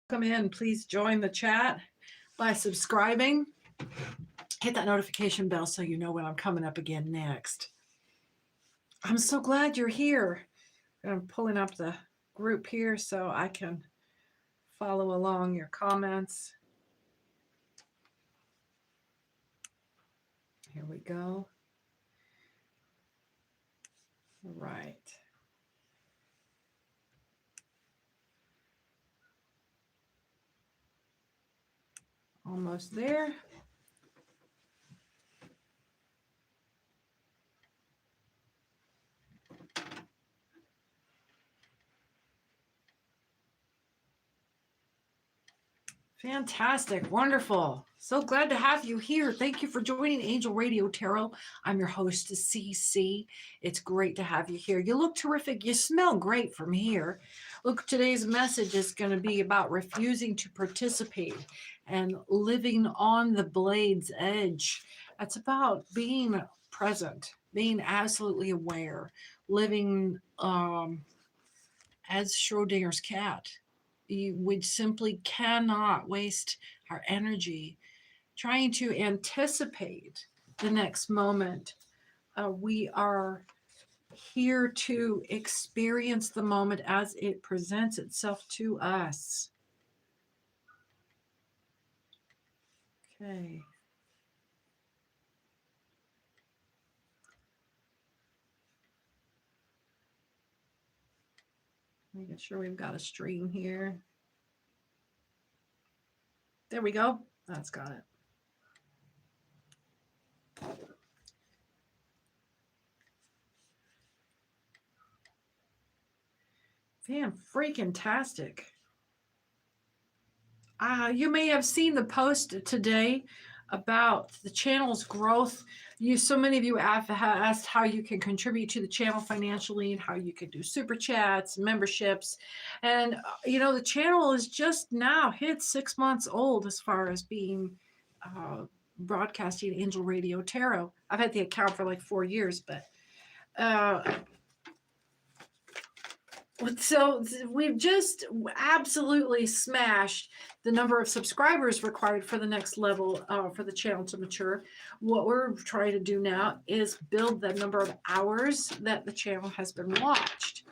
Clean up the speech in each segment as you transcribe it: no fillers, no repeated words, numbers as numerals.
Come in, please join the chat by subscribing. Hit that notification bell so you know when I'm coming up again next. I'm so glad you're here. I'm pulling up the group here so I can follow along your comments. Here we go. All right. Almost there. Fantastic. Wonderful. So glad to have you here. Thank you for joining Angel Radio Tarot. I'm your host, CC. It's great to have you here. You look terrific. You smell great from here. Look, today's message is going to be about refusing to participate and living on the blade's edge. It's about being present, being absolutely aware, living as Schrodinger's cat. We simply cannot waste our energy trying to anticipate the next moment. We are here to experience the moment as it presents itself to us. Okay. Making sure we've got a stream here. There we go. That's got it. Fan-freaking-tastic. You may have seen the post today about the channel's growth. So many of you have asked how you can contribute to the channel financially and how you can do super chats, memberships. And, the channel is just now hit 6 months old as far as being broadcasting Angel Radio Tarot. I've had the account for like 4 years, but so we've just absolutely smashed the number of subscribers required for the next level for the channel to mature. What we're trying to do now is build the number of hours that the channel has been watched.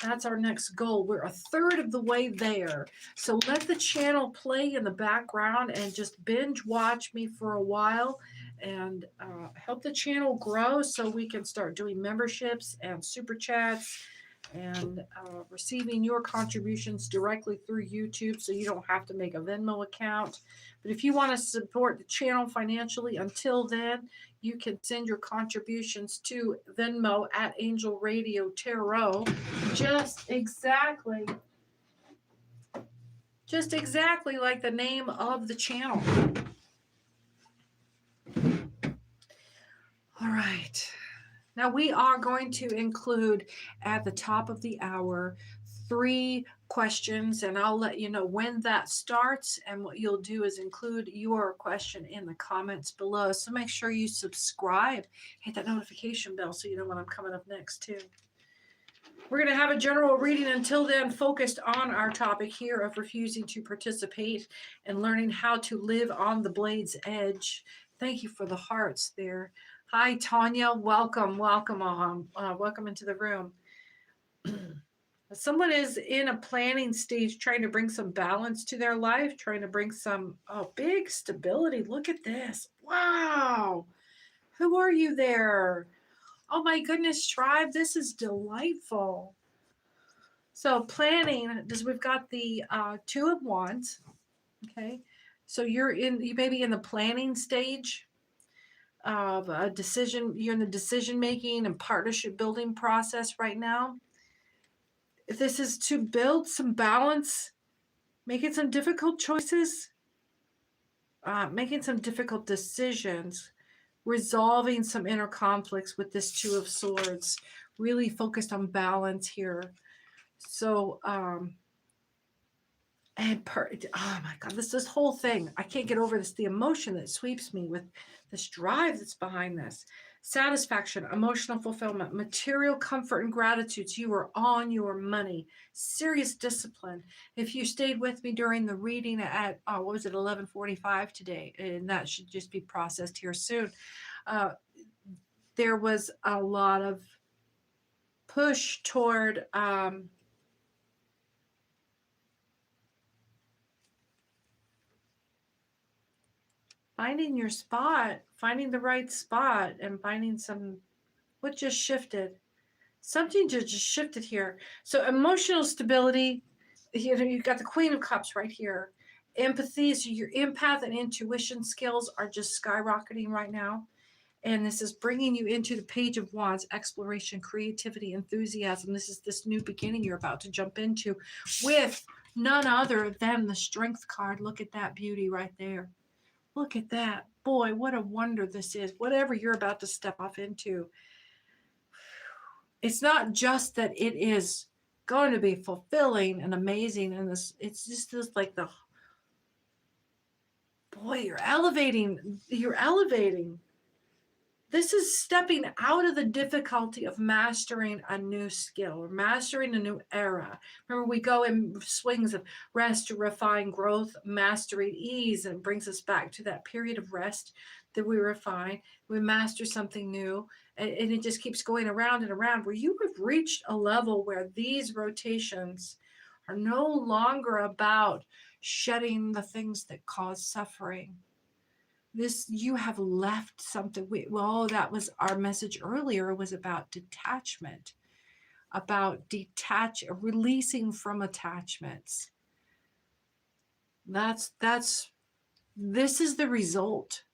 That's our next goal. We're a third of the way there. So let the channel play in the background and just binge watch me for a while and help the channel grow so we can start doing memberships and super chats and receiving your contributions directly through YouTube so you don't have to make a Venmo account. But if you want to support the channel financially until then, you can send your contributions to Venmo at Angel Radio Tarot. Just exactly like the name of the channel. All right. Now we are going to include at the top of the hour 3 questions, and I'll let you know when that starts. And what you'll do is include your question in the comments below. So make sure you subscribe, hit that notification bell so you know when I'm coming up next too. We're going to have a general reading until then focused on our topic here of refusing to participate and learning how to live on the blade's edge. Thank you for the hearts there. Hi, Tanya. Welcome into the room. Someone is in a planning stage trying to bring some balance to their life, trying to bring some big stability. Look at this. Wow. Who are you there? Oh, my goodness, tribe. This is delightful. So planning, we've got the 2 of Wands. Okay. So you may be in the planning stage of a decision. You're in the decision making and partnership building process right now. If this is to build some balance, making some difficult choices, making some difficult decisions, resolving some inner conflicts with this 2 of Swords, really focused on balance here. So, oh my God, this whole thing, I can't get over this, the emotion that sweeps me with this drive that's behind this. satisfaction, emotional fulfillment, material comfort and gratitude. You are on your money. Serious discipline. If you stayed with me during the reading at what was it, 11:45 today, and that should just be processed here soon. There was a lot of push toward finding your spot, finding the right spot, and finding what just shifted. Something just shifted here. So emotional stability, you've got the Queen of Cups right here. Empathy, so your empath and intuition skills are just skyrocketing right now. And this is bringing you into the Page of Wands, exploration, creativity, enthusiasm. This is this new beginning you're about to jump into with none other than the Strength card. Look at that beauty right there. Look at that. Boy, what a wonder this is. Whatever you're about to step off into. It's not just that it is going to be fulfilling and amazing, and it's just this like boy, you're elevating. This is stepping out of the difficulty of mastering a new skill or mastering a new era. Remember, we go in swings of rest to refine, growth, mastery, ease, and it brings us back to that period of rest that we refine. We master something new, and it just keeps going around and around, where you have reached a level where these rotations are no longer about shedding the things that cause suffering. You have left something. That was our message earlier, was about detachment, about releasing from attachments. This is the result.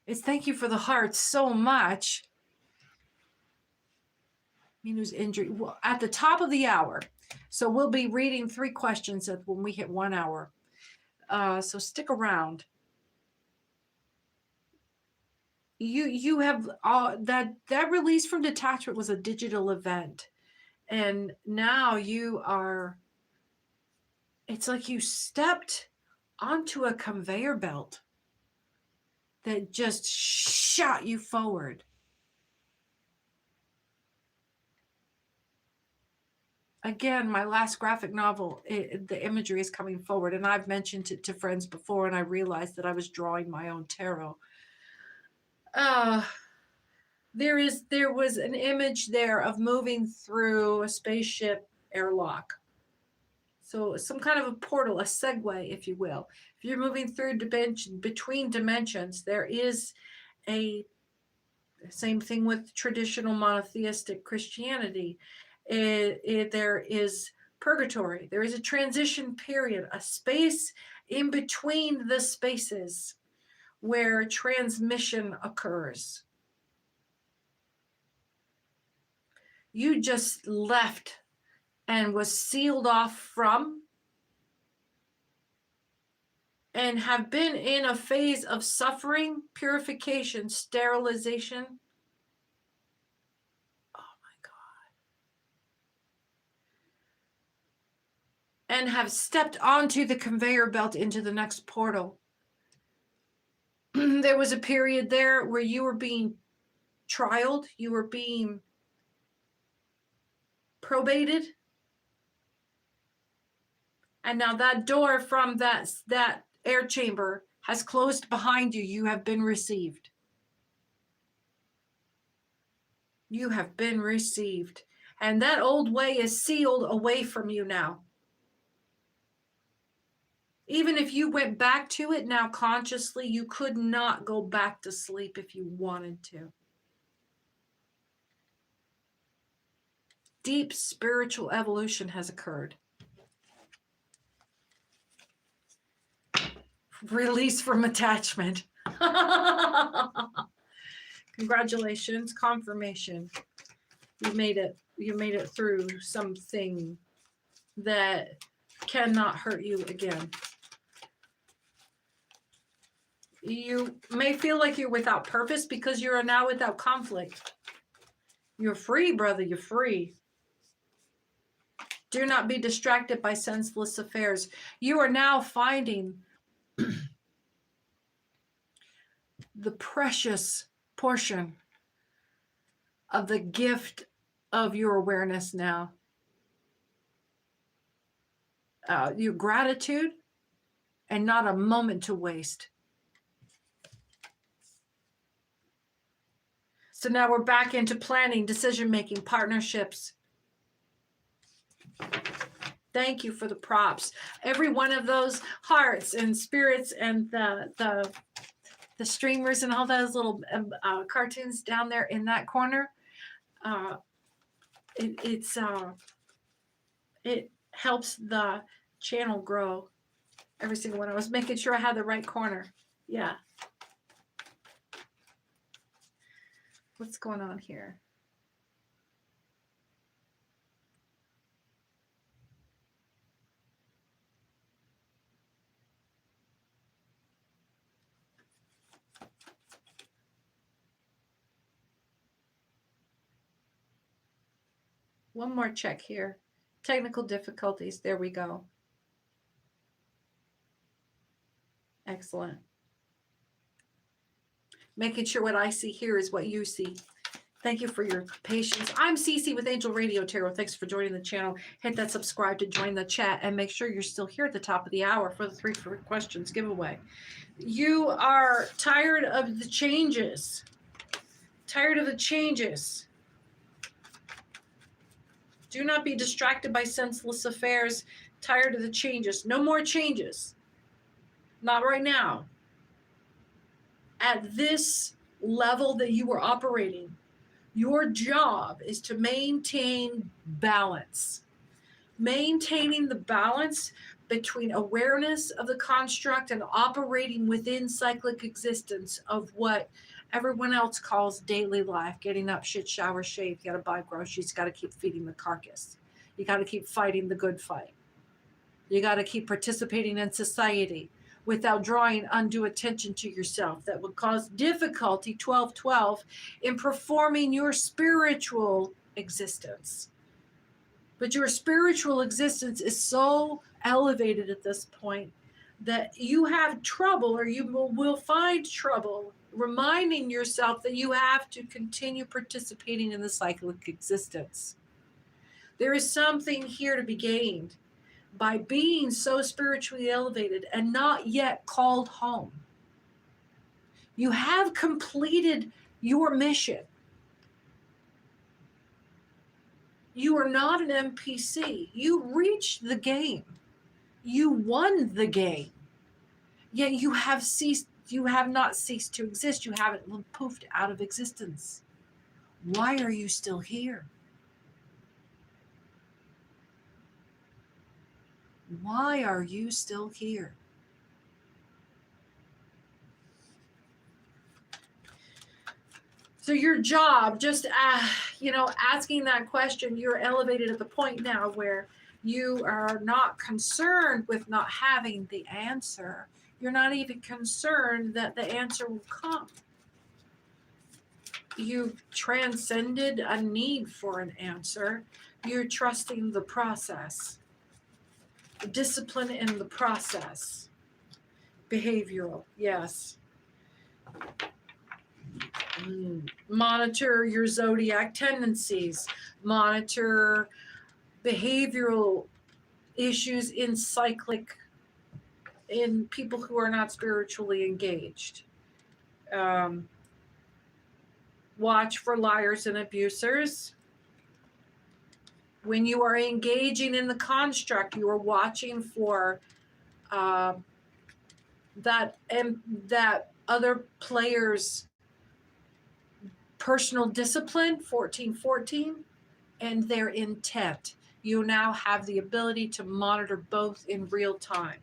It's thank you for the heart so much. Minu's injury. Well, at the top of the hour. So we'll be reading 3 questions when we hit 1 hour. So stick around. You have that release from detachment was a digital event, and now it's like you stepped onto a conveyor belt that just shot you forward. Again, my last graphic novel, the imagery is coming forward, and I've mentioned it to friends before, and I realized that I was drawing my own tarot. There was an image there of moving through a spaceship airlock. So some kind of a portal, a segue, if you will. If you're moving through between dimensions, there is a same thing with traditional monotheistic Christianity. There is purgatory. There is a transition period, a space in between the spaces where transmission occurs. You just left and was sealed off from and have been in a phase of suffering, purification, sterilization. Oh my God. And have stepped onto the conveyor belt into the next portal. There was a period there where you were being trialed, you were being probated. And now that door from that air chamber has closed behind you. You have been received. You have been received. And that old way is sealed away from you now. Even if you went back to it now consciously, you could not go back to sleep if you wanted to. Deep spiritual evolution has occurred. Release from attachment. Congratulations, confirmation. You made it. You made it through something that cannot hurt you again. You may feel like you're without purpose because you are now without conflict. You're free, brother. You're free. Do not be distracted by senseless affairs. You are now finding the precious portion of the gift of your awareness now. Your gratitude, and not a moment to waste. So now we're back into planning, decision-making, partnerships. Thank you for the props. Every one of those hearts and spirits and the streamers and all those little cartoons down there in that corner, it helps the channel grow. Every single one. I was making sure I had the right corner. Yeah. What's going on here? One more check here. Technical difficulties. There we go. Excellent. Making sure what I see here is what you see. Thank you for your patience. I'm Cece with Angel Radio Tarot. Thanks for joining the channel. Hit that subscribe to join the chat, and make sure you're still here at the top of the hour for the 3 questions giveaway. You are tired of the changes. Tired of the changes. Do not be distracted by senseless affairs. Tired of the changes. No more changes. Not right now. At this level that you are operating, your job is to maintain balance. Maintaining the balance between awareness of the construct and operating within cyclic existence of what everyone else calls daily life. Getting up, shit, shower, shave. You got to buy groceries. You got to keep feeding the carcass. You got to keep fighting the good fight. You got to keep participating in society without drawing undue attention to yourself. That would cause difficulty, 1212, in performing your spiritual existence. But your spiritual existence is so elevated at this point that you have trouble, or you will find trouble, reminding yourself that you have to continue participating in the cyclic existence. There is something here to be gained by being so spiritually elevated and not yet called home. You have completed your mission. You are not an NPC. You reached the game. You won the game. Yet you have not ceased to exist. You haven't poofed out of existence. Why are you still here? Why are you still here? So your job, just asking that question, you're elevated at the point now where you are not concerned with not having the answer. You're not even concerned that the answer will come. You've transcended a need for an answer. You're trusting the process. Discipline in the process. Behavioral, yes. Monitor your zodiac tendencies. Monitor behavioral issues in people who are not spiritually engaged. Watch for liars and abusers. When you are engaging in the construct, you are watching for that other player's personal discipline, 1414, and their intent. You now have the ability to monitor both in real time.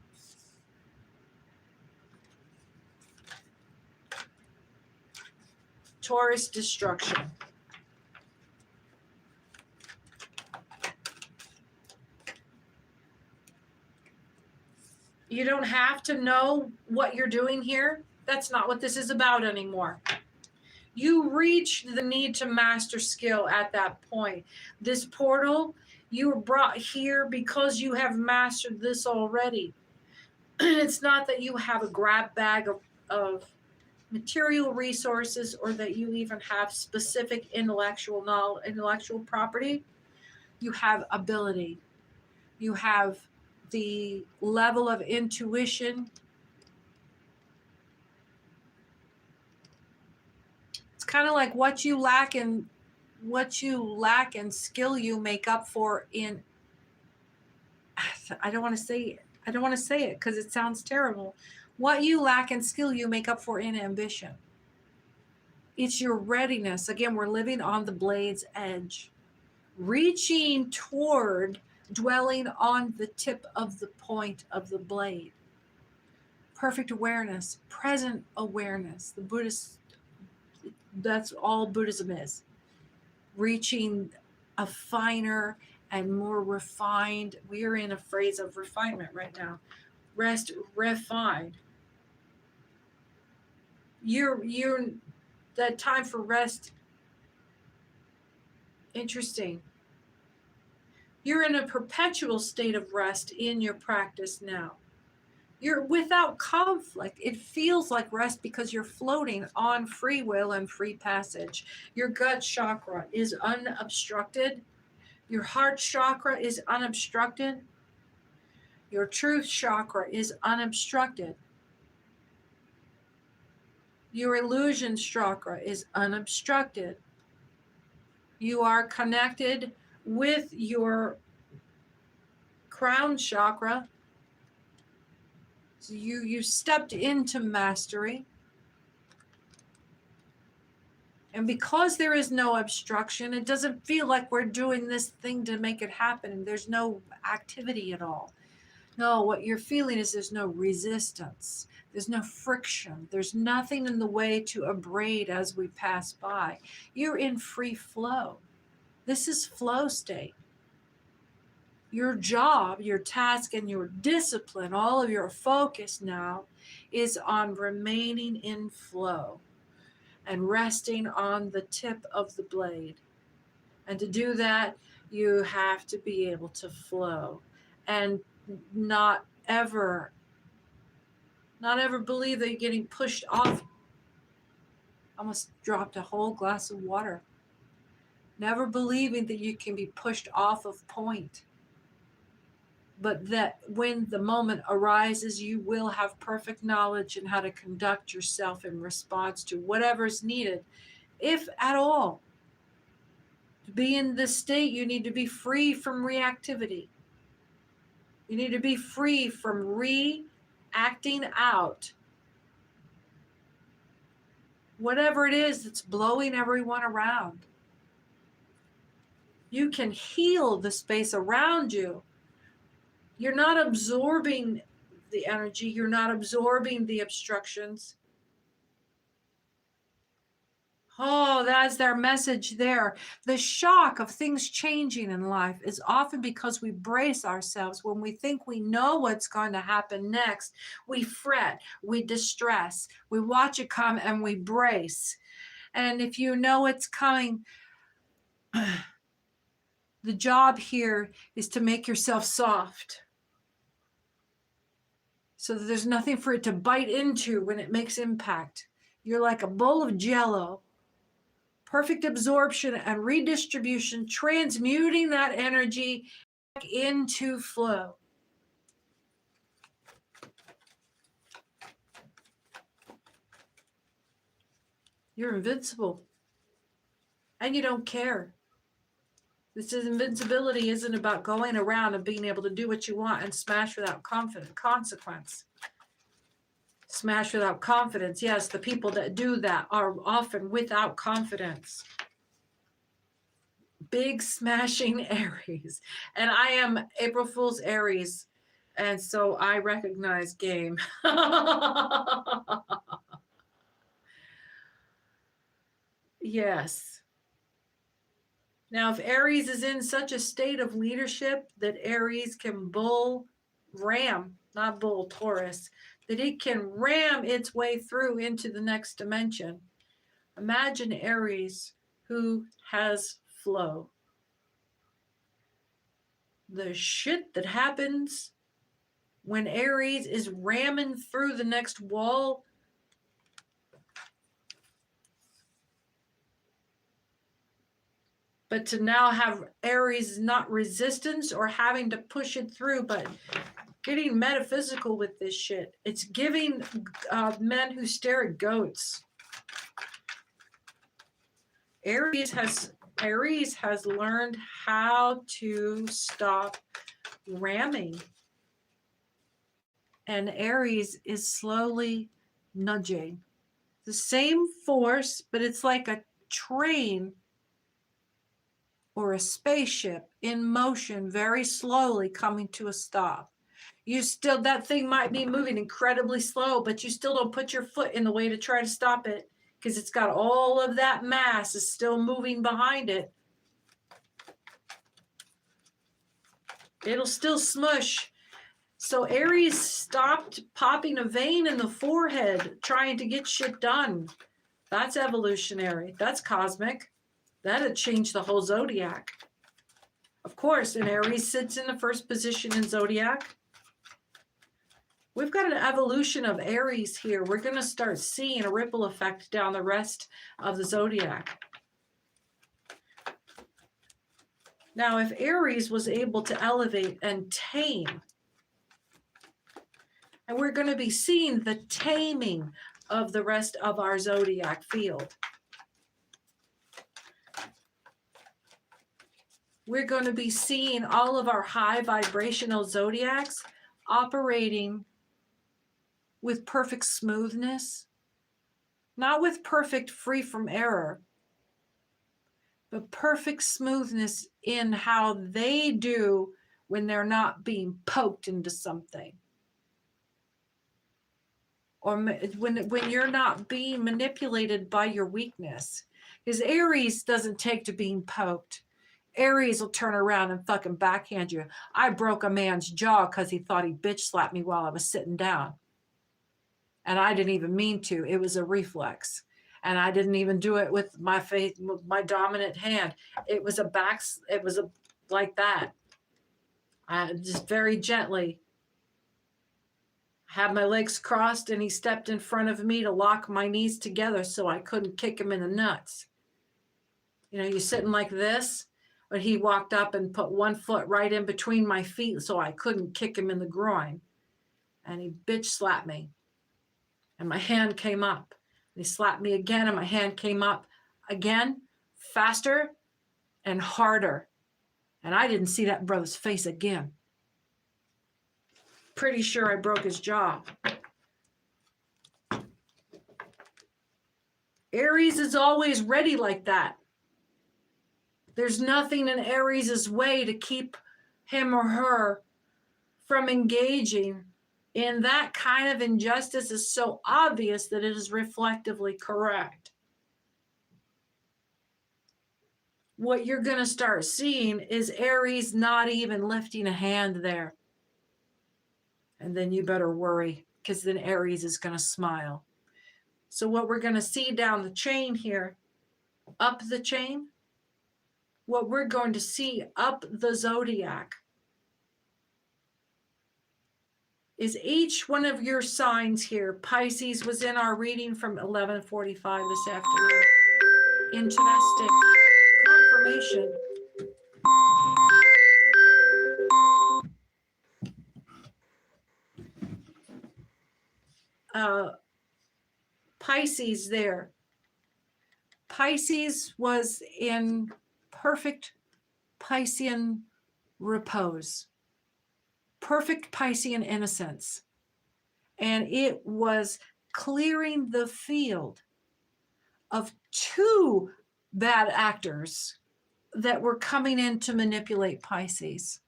Taurus destruction. You don't have to know what you're doing here. That's not what this is about anymore. You reach the need to master skill at that point. This portal, you were brought here because you have mastered this already. It's not that you have a grab bag of material resources, or that you even have specific intellectual knowledge, intellectual property. You have ability. You have the level of intuition. It's kind of like what you lack in skill, you make up for in, I don't want to say it because it sounds terrible. What you lack in skill, you make up for in ambition. It's your readiness. Again, we're living on the blade's edge, reaching toward, dwelling on the tip of the point of the blade. Perfect awareness, present awareness. The Buddhist, that's all Buddhism is. Reaching a finer and more refined, we're in a phase of refinement right now. Rest, refined. You're that time for rest. Interesting. You're in a perpetual state of rest in your practice now. You're without conflict. It feels like rest because you're floating on free will and free passage. Your gut chakra is unobstructed. Your heart chakra is unobstructed. Your truth chakra is unobstructed. Your illusion chakra is unobstructed. You are connected with your crown chakra. So you stepped into mastery. And because there is no obstruction, it doesn't feel like we're doing this thing to make it happen. There's no activity at all. No, what you're feeling is there's no resistance. There's no friction. There's nothing in the way to abrade as we pass by. You're in free flow. This is flow state. Your job, your task, and your discipline, all of your focus now is on remaining in flow and resting on the tip of the blade. And to do that, you have to be able to flow and not ever believe that you're getting pushed off. Almost dropped a whole glass of water. Never believing that you can be pushed off of point. But that when the moment arises, you will have perfect knowledge in how to conduct yourself in response to whatever's needed, if at all. To be in this state, you need to be free from reactivity. You need to be free from reacting out whatever it is that's blowing everyone around. You can heal the space around you. You're not absorbing the energy. You're not absorbing the obstructions. Oh, that's their message there. The shock of things changing in life is often because we brace ourselves. When we think we know what's going to happen next, we fret, we distress, we watch it come and we brace. And if you know it's coming, the job here is to make yourself soft, so that there's nothing for it to bite into when it makes impact. You're like a bowl of jello. Perfect absorption and redistribution, transmuting that energy back into flow. You're invincible. And you don't care. This invincibility isn't about going around and being able to do what you want and smash without consequence. Smash without confidence. Yes, the people that do that are often without confidence. Big smashing Aries. And I am April Fool's Aries. And so I recognize game. Yes. Now, if Aries is in such a state of leadership that Aries can not bull Taurus, that it can ram its way through into the next dimension. Imagine Aries who has flow. The shit that happens when Aries is ramming through the next wall, But to now have Aries not resistance or having to push it through, but getting metaphysical with this shit. It's giving men who stare at goats. Aries has learned how to stop ramming. And Aries is slowly nudging. The same force, but it's like a train or a spaceship in motion, very slowly coming to a stop. You still, that thing might be moving incredibly slow, but you still don't put your foot in the way to try to stop it because it's got all of that mass is still moving behind it. It'll still smush. So Aries stopped popping a vein in the forehead, trying to get shit done. That's evolutionary. That's cosmic. That'd change the whole zodiac. Of course, and Aries sits in the first position in zodiac. We've got an evolution of Aries here. We're going to start seeing a ripple effect down the rest of the zodiac. Now, if Aries was able to elevate and tame, and we're going to be seeing the taming of the rest of our zodiac field. We're going to be seeing all of our high vibrational zodiacs operating with perfect smoothness, not with perfect free from error, but perfect smoothness in how they do when they're not being poked into something. Or when you're not being manipulated by your weakness. Because Aries doesn't take to being poked. Aries will turn around and fucking backhand you. I broke a man's jaw because he thought he bitch slapped me while I was sitting down. And I didn't even mean to. It was a reflex. And I didn't even do it with my face, with my dominant hand. It was like that. Just very gently. I had my legs crossed and he stepped in front of me to lock my knees together so I couldn't kick him in the nuts. You know, you're sitting like this, but he walked up and put one foot right in between my feet so I couldn't kick him in the groin. And he bitch slapped me. And my hand came up. And he slapped me again and my hand came up again, faster and harder. And I didn't see that brother's face again. Pretty sure I broke his jaw. Aries is always ready like that. There's nothing in Aries' way to keep him or her from engaging in that kind of injustice is so obvious that it is reflectively correct. What you're going to start seeing is Aries not even lifting a hand there. And then you better worry, because then Aries is going to smile. So what we're going to see down the chain here, up the chain, what we're going to see up the zodiac is each one of your signs here. Pisces was in our reading from 11:45 this afternoon. Interesting confirmation. Pisces there. Pisces was in perfect Piscean repose, perfect Piscean innocence. And it was clearing the field of two bad actors that were coming in to manipulate Pisces.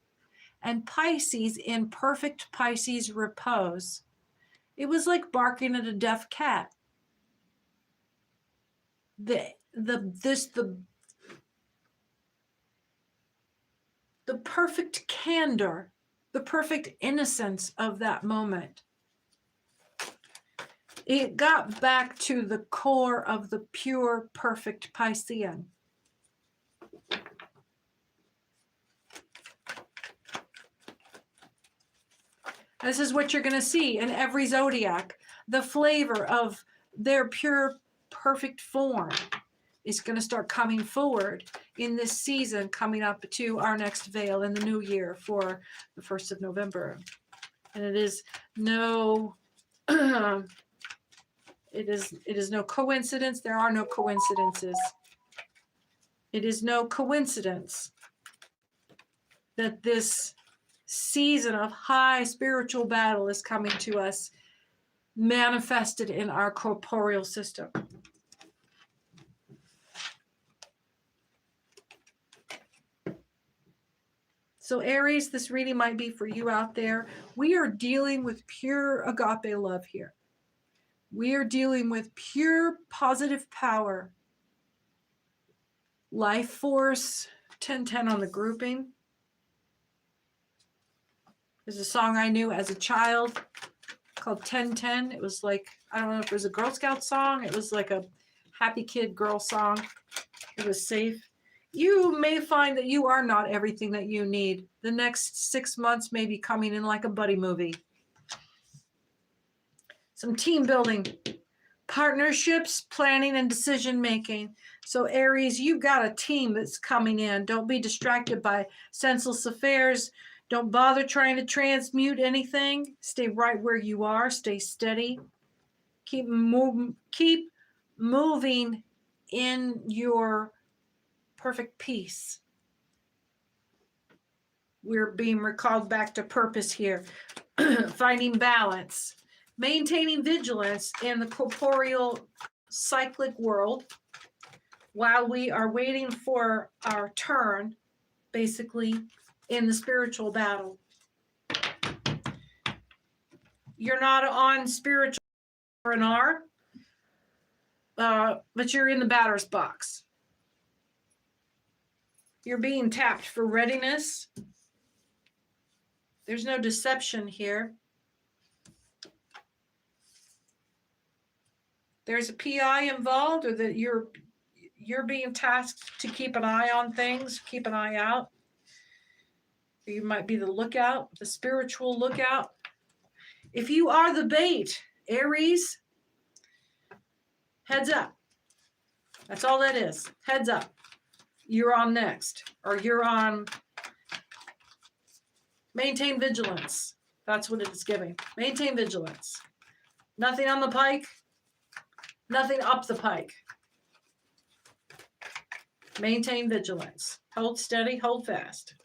And Pisces in perfect Pisces repose, it was like barking at a deaf cat. The perfect candor, the perfect innocence of that moment. It got back to the core of the pure, perfect Piscean. This is what you're going to see in every zodiac, the flavor of their pure, perfect form. is going to start coming forward in this season coming up to our next veil in the new year for the 1st of November. And it is no it is no coincidence. There are no coincidences. It is no coincidence that this season of high spiritual battle is coming to us, manifested in our corporeal system. So Aries, this reading might be for you out there. We are dealing with pure agape love here. We are dealing with pure positive power. Life force, 1010 on the grouping. There's a song I knew as a child called 1010. It was like, I don't know if it was a Girl Scout song. It was like a happy kid girl song. It was safe. You may find that you are not everything that you need. The next 6 months may be coming in like a buddy movie. Some team building, partnerships, planning, and decision making. So Aries, you've got a team that's coming in. Don't be distracted by senseless affairs. Don't bother trying to transmute anything. Stay right where you are. Stay steady. Keep moving in your perfect peace. We're being recalled back to purpose here. Finding balance. Maintaining vigilance in the corporeal cyclic world while we are waiting for our turn, basically, in the spiritual battle. You're not on spiritual R&R, but you're in the batter's box. You're being tapped for readiness. There's no deception here. There's a PI involved, or that you're being tasked to keep an eye on things, keep an eye out. You might be the lookout, the spiritual lookout. If you are the bait, Aries, heads up. That's all that is. Heads up. You're on next, or you're on. Maintain vigilance. That's what it's giving. Maintain vigilance. Nothing on the pike. Nothing up the pike. Maintain vigilance. Hold steady. Hold fast.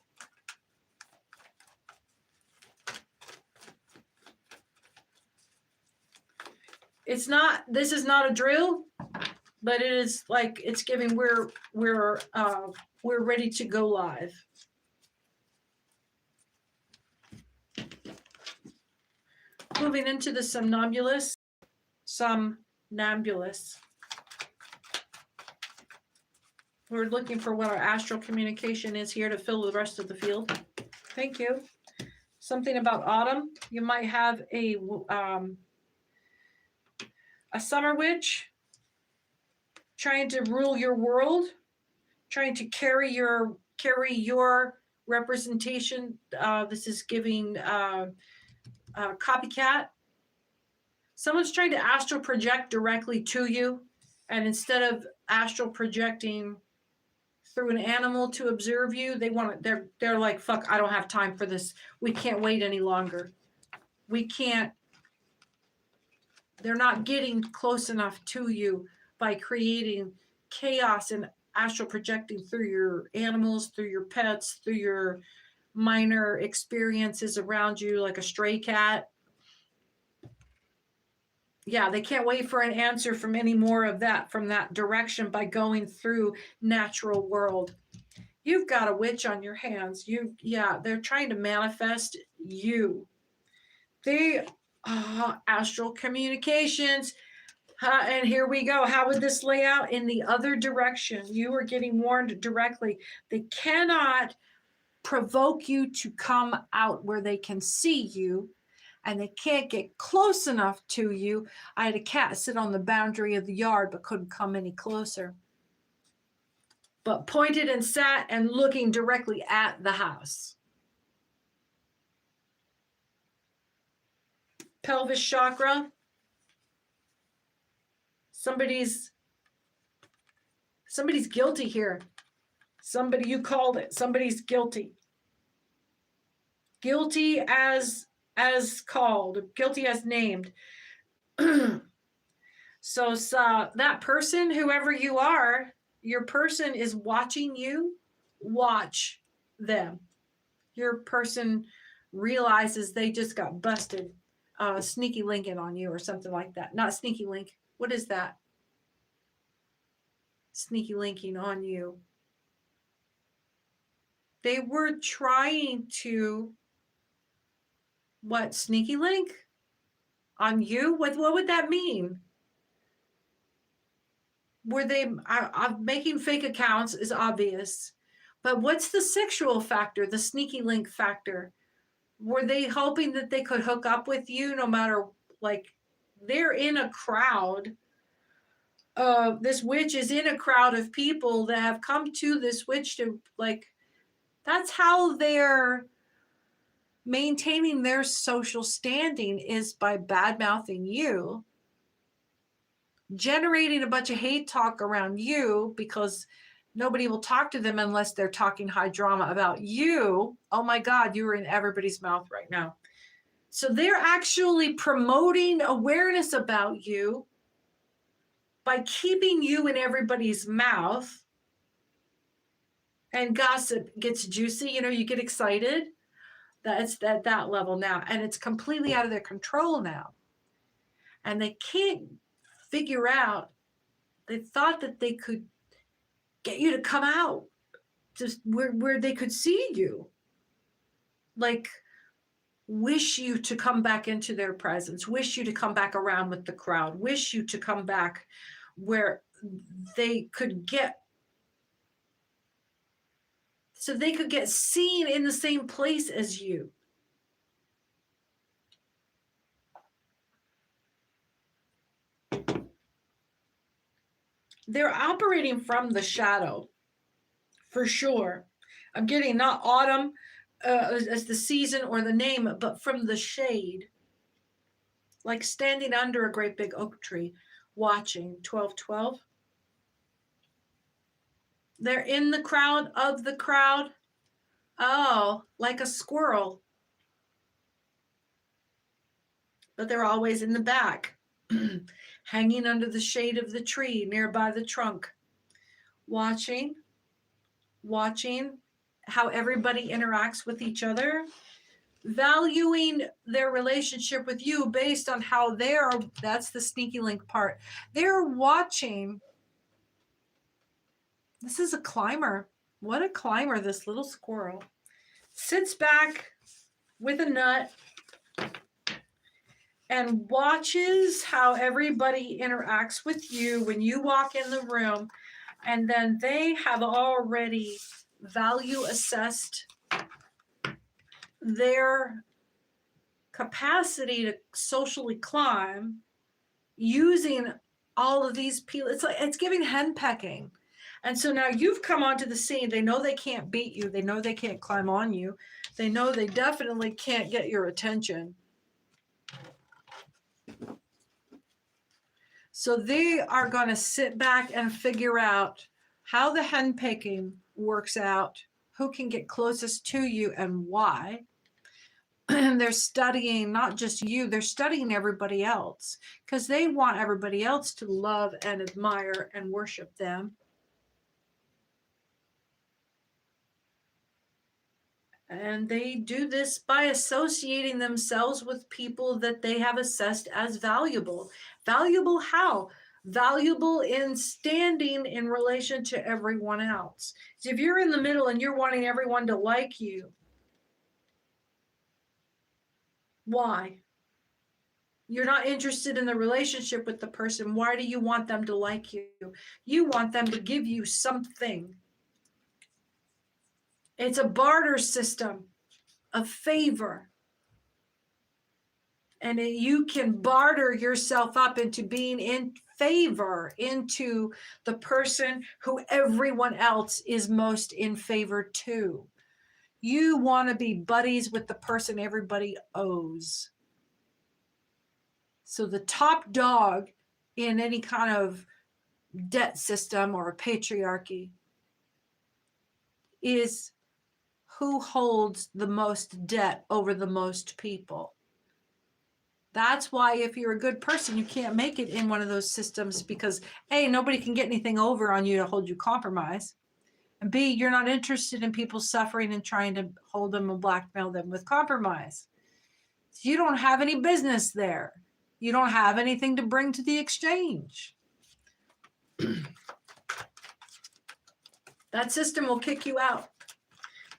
It's not. This is not a drill, but it is like it's giving. We're ready to go live. Moving into the somnambulous. We're looking for what our astral communication is here to fill the rest of the field. Thank you. Something about autumn. You might have a summer witch trying to rule your world, trying to carry your representation. This is giving copycat. Someone's trying to astral project directly to you, and instead of astral projecting through an animal to observe you, they're like, fuck, I don't have time for this. We can't wait any longer. We can't. They're not getting close enough to you by creating chaos and astral projecting through your animals, through your pets, through your minor experiences around you, like a stray cat. Yeah, they can't wait for an answer from any more of that, from that direction, by going through natural world. You've got a witch on your hands. They're trying to manifest you. They astral communications. And here we go. How would this lay out in the other direction? You are getting warned directly. They cannot provoke you to come out where they can see you, and they can't get close enough to you. I had a cat sit on the boundary of the yard but couldn't come any closer, but pointed and sat and looking directly at the house. Pelvis chakra. Somebody's Somebody's guilty here. Somebody, you called it. Somebody's guilty. Guilty as called. Guilty as named. So that person, whoever you are, your person is watching you. Watch them. Your person realizes they just got busted, sneaky linking on you or something like that. Not sneaky link. What is that? Sneaky linking on you. They were trying to, what, sneaky link on you? What would that mean? Were they making fake accounts is obvious, but what's the sexual factor, the sneaky link factor? Were they hoping that they could hook up with you no matter, like, they're in a crowd? This witch is in a crowd of people that have come to this witch to, like, that's how they're maintaining their social standing, is by bad mouthing you, generating a bunch of hate talk around you, because nobody will talk to them unless they're talking high drama about you. Oh my God, you are in everybody's mouth right now. So they're actually promoting awareness about you by keeping you in everybody's mouth. And gossip gets juicy, you know, you get excited. That's at that level now. And it's completely out of their control now. And they can't figure out, they thought that they could get you to come out just where they could see you, like wish you to come back into their presence, wish you to come back around with the crowd, wish you to come back where they could get, so they could get seen in the same place as you. They're operating from the shadow, for sure. I'm getting not autumn as the season or the name, but from the shade. Like standing under a great big oak tree, watching 12-12. They're in the crowd of the crowd. Oh, like a squirrel. But they're always in the back, hanging under the shade of the tree nearby the trunk, watching how everybody interacts with each other, valuing their relationship with you based on how they're, that's the sneaky link part. They're watching. This is a climber. What a climber, this little squirrel. Sits back with a nut and watches how everybody interacts with you when you walk in the room. And then they have already value assessed their capacity to socially climb using all of these people. It's like, it's giving henpecking. And so now you've come onto the scene. They know they can't beat you. They know they can't climb on you. They know they definitely can't get your attention. So they are going to sit back and figure out how the henpecking works out, who can get closest to you and why. And they're studying not just you, they're studying everybody else, because they want everybody else to love and admire and worship them. And they do this by associating themselves with people that they have assessed as valuable. Valuable how? Valuable in standing in relation to everyone else. So if you're in the middle and you're wanting everyone to like you, why? You're not interested in the relationship with the person. Why do you want them to like you? You want them to give you something. It's a barter system of favor. And you can barter yourself up into being in favor, into the person who everyone else is most in favor to. You want to be buddies with the person everybody owes. So the top dog in any kind of debt system or a patriarchy is who holds the most debt over the most people. That's why if you're a good person, you can't make it in one of those systems because A, nobody can get anything over on you to hold you compromise. And B, you're not interested in people suffering and trying to hold them and blackmail them with compromise. So you don't have any business there. You don't have anything to bring to the exchange. That system will kick you out.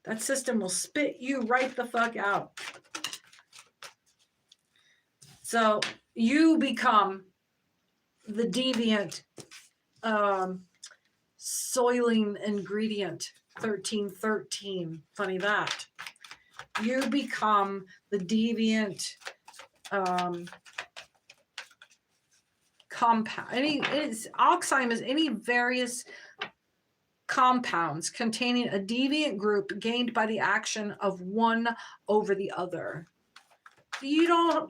That system will spit you right the fuck out. So you become the deviant soiling ingredient 1313. Funny that. You become the deviant compound. Oxime is any various compounds containing a deviant group gained by the action of one over the other. You don't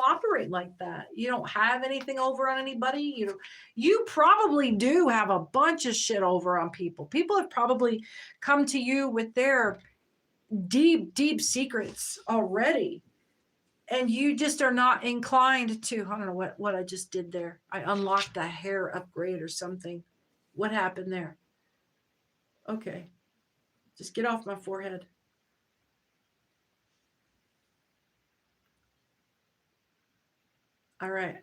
operate like that. You don't have anything over on anybody. You probably do have a bunch of shit over on people. People have probably come to you with their deep secrets already. And you just are not inclined to, I don't know what I just did there. I unlocked a hair upgrade or something. What happened there? Okay. Just get off my forehead. All right.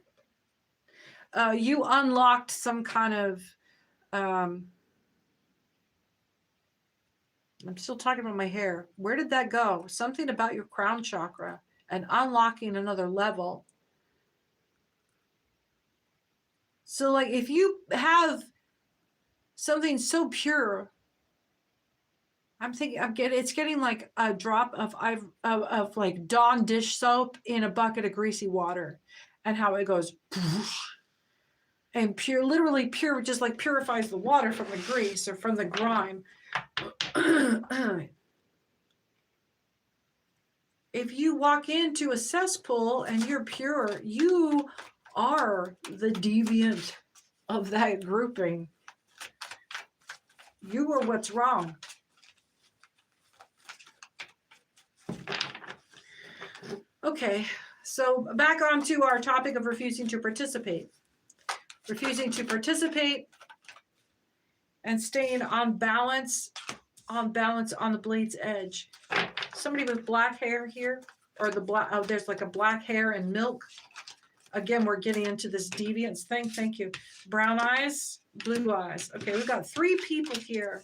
You unlocked some kind of, I'm still talking about my hair. Where did that go? Something about your crown chakra and unlocking another level. So like if you have something so pure, it's getting like a drop of like Dawn dish soap in a bucket of greasy water, and how it goes and pure, literally pure, just like purifies the water from the grease or from the grime. If you walk into a cesspool and you're pure, you are the deviant of that grouping. You are what's wrong. Okay, so back onto our topic of refusing to participate. Refusing to participate and staying on balance on the blade's edge. Somebody with black hair here, or there's like a black hair and milk. Again, we're getting into this deviance thing. Thank you. Brown eyes, blue eyes. Okay, we've got 3 people here.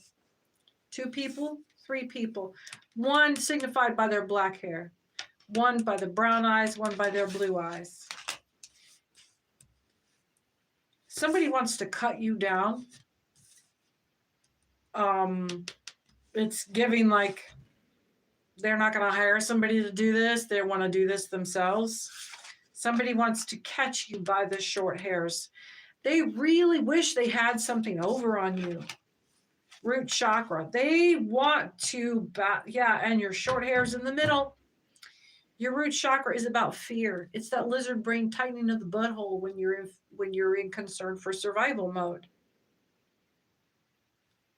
2 people, 3 people. 1 signified by their black hair. 1 by the brown eyes, 1 by their blue eyes. Somebody wants to cut you down. It's giving like they're not going to hire somebody to do this. They want to do this themselves. Somebody wants to catch you by the short hairs. They really wish they had something over on you. Root chakra. They want to, and your short hairs in the middle. Your root chakra is about fear. It's that lizard brain tightening of the butthole when you're in concern for survival mode.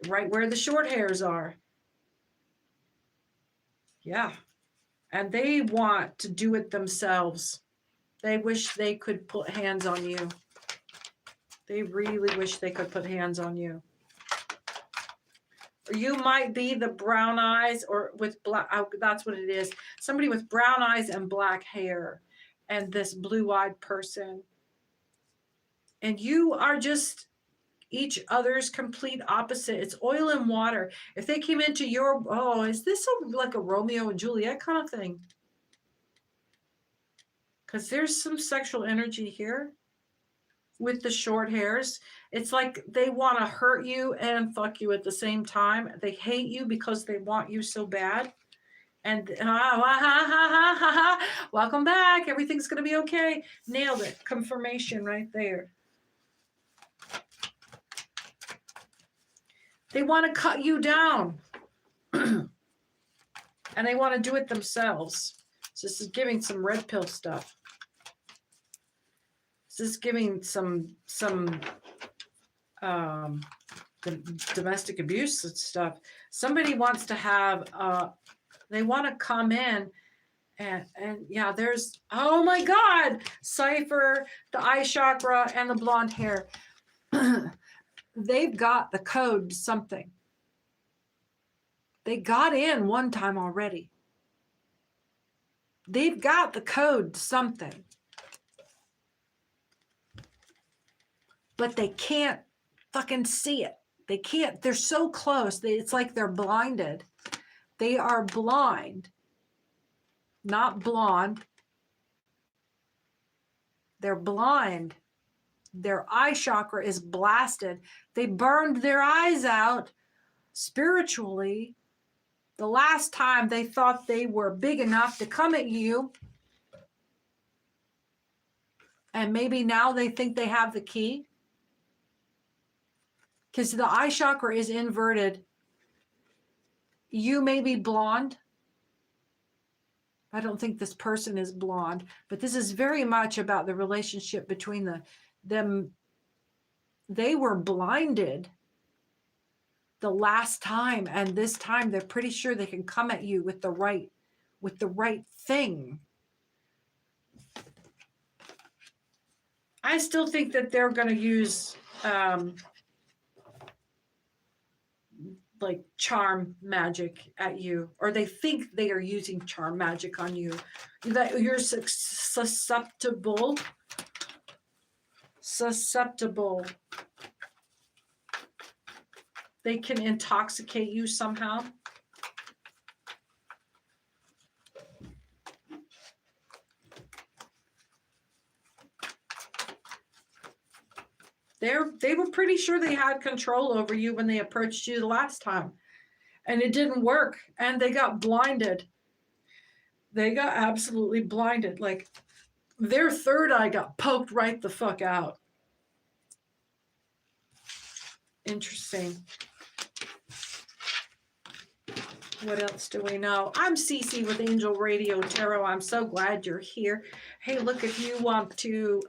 Right where the short hairs are. Yeah. And they want to do it themselves. They wish they could put hands on you. They really wish they could put hands on you. Or you might be the brown eyes or with black, that's what it is. Somebody with brown eyes and black hair and this blue-eyed person. And you are just each other's complete opposite. It's oil and water. If they came into your, is this like a Romeo and Juliet kind of thing? Because there's some sexual energy here with the short hairs. It's like they want to hurt you and fuck you at the same time. They hate you because they want you so bad. And welcome back. Everything's going to be okay. Nailed it. Confirmation right there. They want to cut you down. And they want to do it themselves. So this is giving some red pill stuff. This is giving some um, domestic abuse and stuff. Somebody wants to have, they want to come in and yeah, there's, oh my God, Cypher, the eye chakra, and the blonde hair. They've got the code to something. They got in one time already. They've got the code to something. But they can't fucking see it. They can't, they're so close. It's like they're blinded. They are blind, not blonde. They're blind. Their eye chakra is blasted. They burned their eyes out spiritually the last time they thought they were big enough to come at you. And maybe now they think they have the key. Because the eye chakra is inverted. You may be blonde. I don't think this person is blonde, but this is very much about the relationship between them. They were blinded the last time, and this time they're pretty sure they can come at you with the right thing. I still think that they're going to use like charm magic at you, or they think they are using charm magic on you, that you're susceptible. They can intoxicate you somehow. They were pretty sure they had control over you when they approached you the last time. And it didn't work. And they got blinded. They got absolutely blinded. Like their third eye got poked right the fuck out. Interesting. What else do we know? I'm Cece with Angel Radio Tarot. I'm so glad you're here. Hey, look, if you want to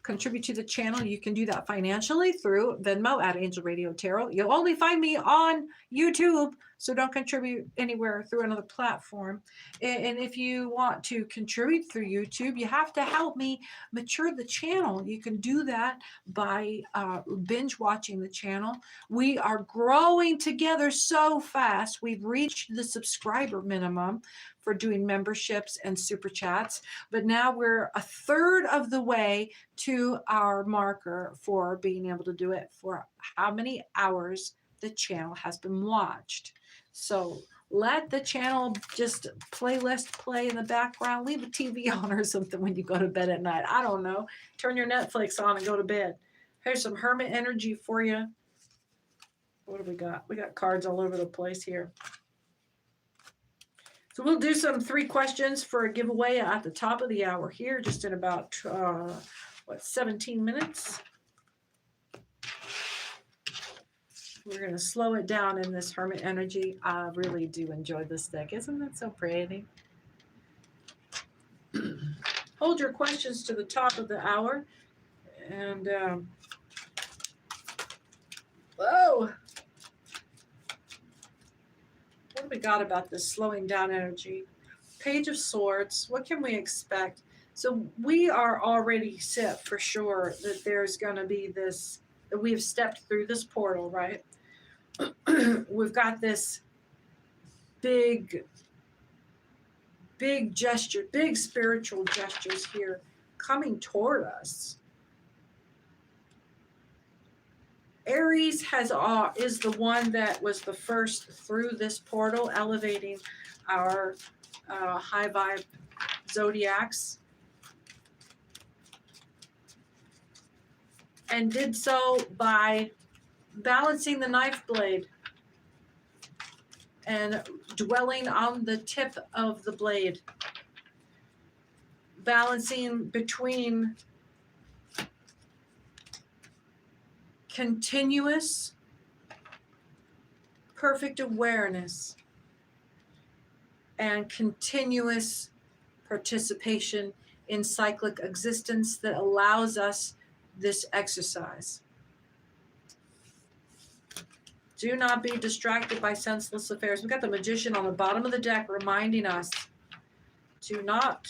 contribute to the channel, you can do that financially through Venmo at Angel Radio Tarot. You'll only find me on YouTube, so don't contribute anywhere through another platform. And if you want to contribute through YouTube, you have to help me mature the channel. You can do that by binge watching the channel. We are growing together so fast. We've reached the subscriber minimum for doing memberships and super chats, but now we're a third of the way to our marker for being able to do it for how many hours the channel has been watched. So let the channel just playlist play in the background. Leave the TV on or something when you go to bed at night. I don't know. Turn your Netflix on and go to bed. Here's some Hermit energy for you. What do we got? We got cards all over the place here. So we'll do some 3 questions for a giveaway at the top of the hour here, just in about, 17 minutes. We're going to slow it down in this Hermit energy. I really do enjoy this deck. Isn't that so pretty? Hold your questions to the top of the hour. And, whoa! What do we got about this slowing down energy? Page of Swords. What can we expect? So we are already set for sure that there's going to be this, that we've stepped through this portal, right? We've got this big gesture, big spiritual gestures here coming toward us. Aries is the one that was the first through this portal, elevating our high vibe zodiacs, and did so by balancing the knife blade and dwelling on the tip of the blade, balancing between continuous, perfect awareness and continuous participation in cyclic existence that allows us this exercise. Do not be distracted by senseless affairs. We've got the Magician on the bottom of the deck reminding us to not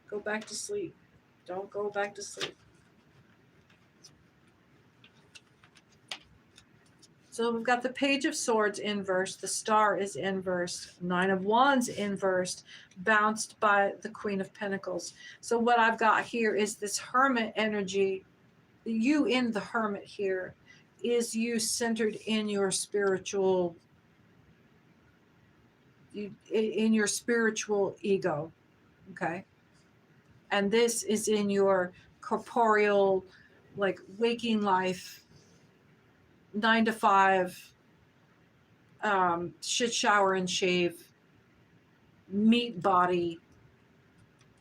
go back to sleep. Don't go back to sleep. So we've got the Page of Swords inversed. The Star is inversed. Nine of Wands inversed, bounced by the Queen of Pentacles. So what I've got here is this Hermit energy. You in the Hermit here is you centered in your spiritual, in your spiritual ego. Okay. And this is in your corporeal, like waking life, 9 to 5, shit, shower, and shave, meat body,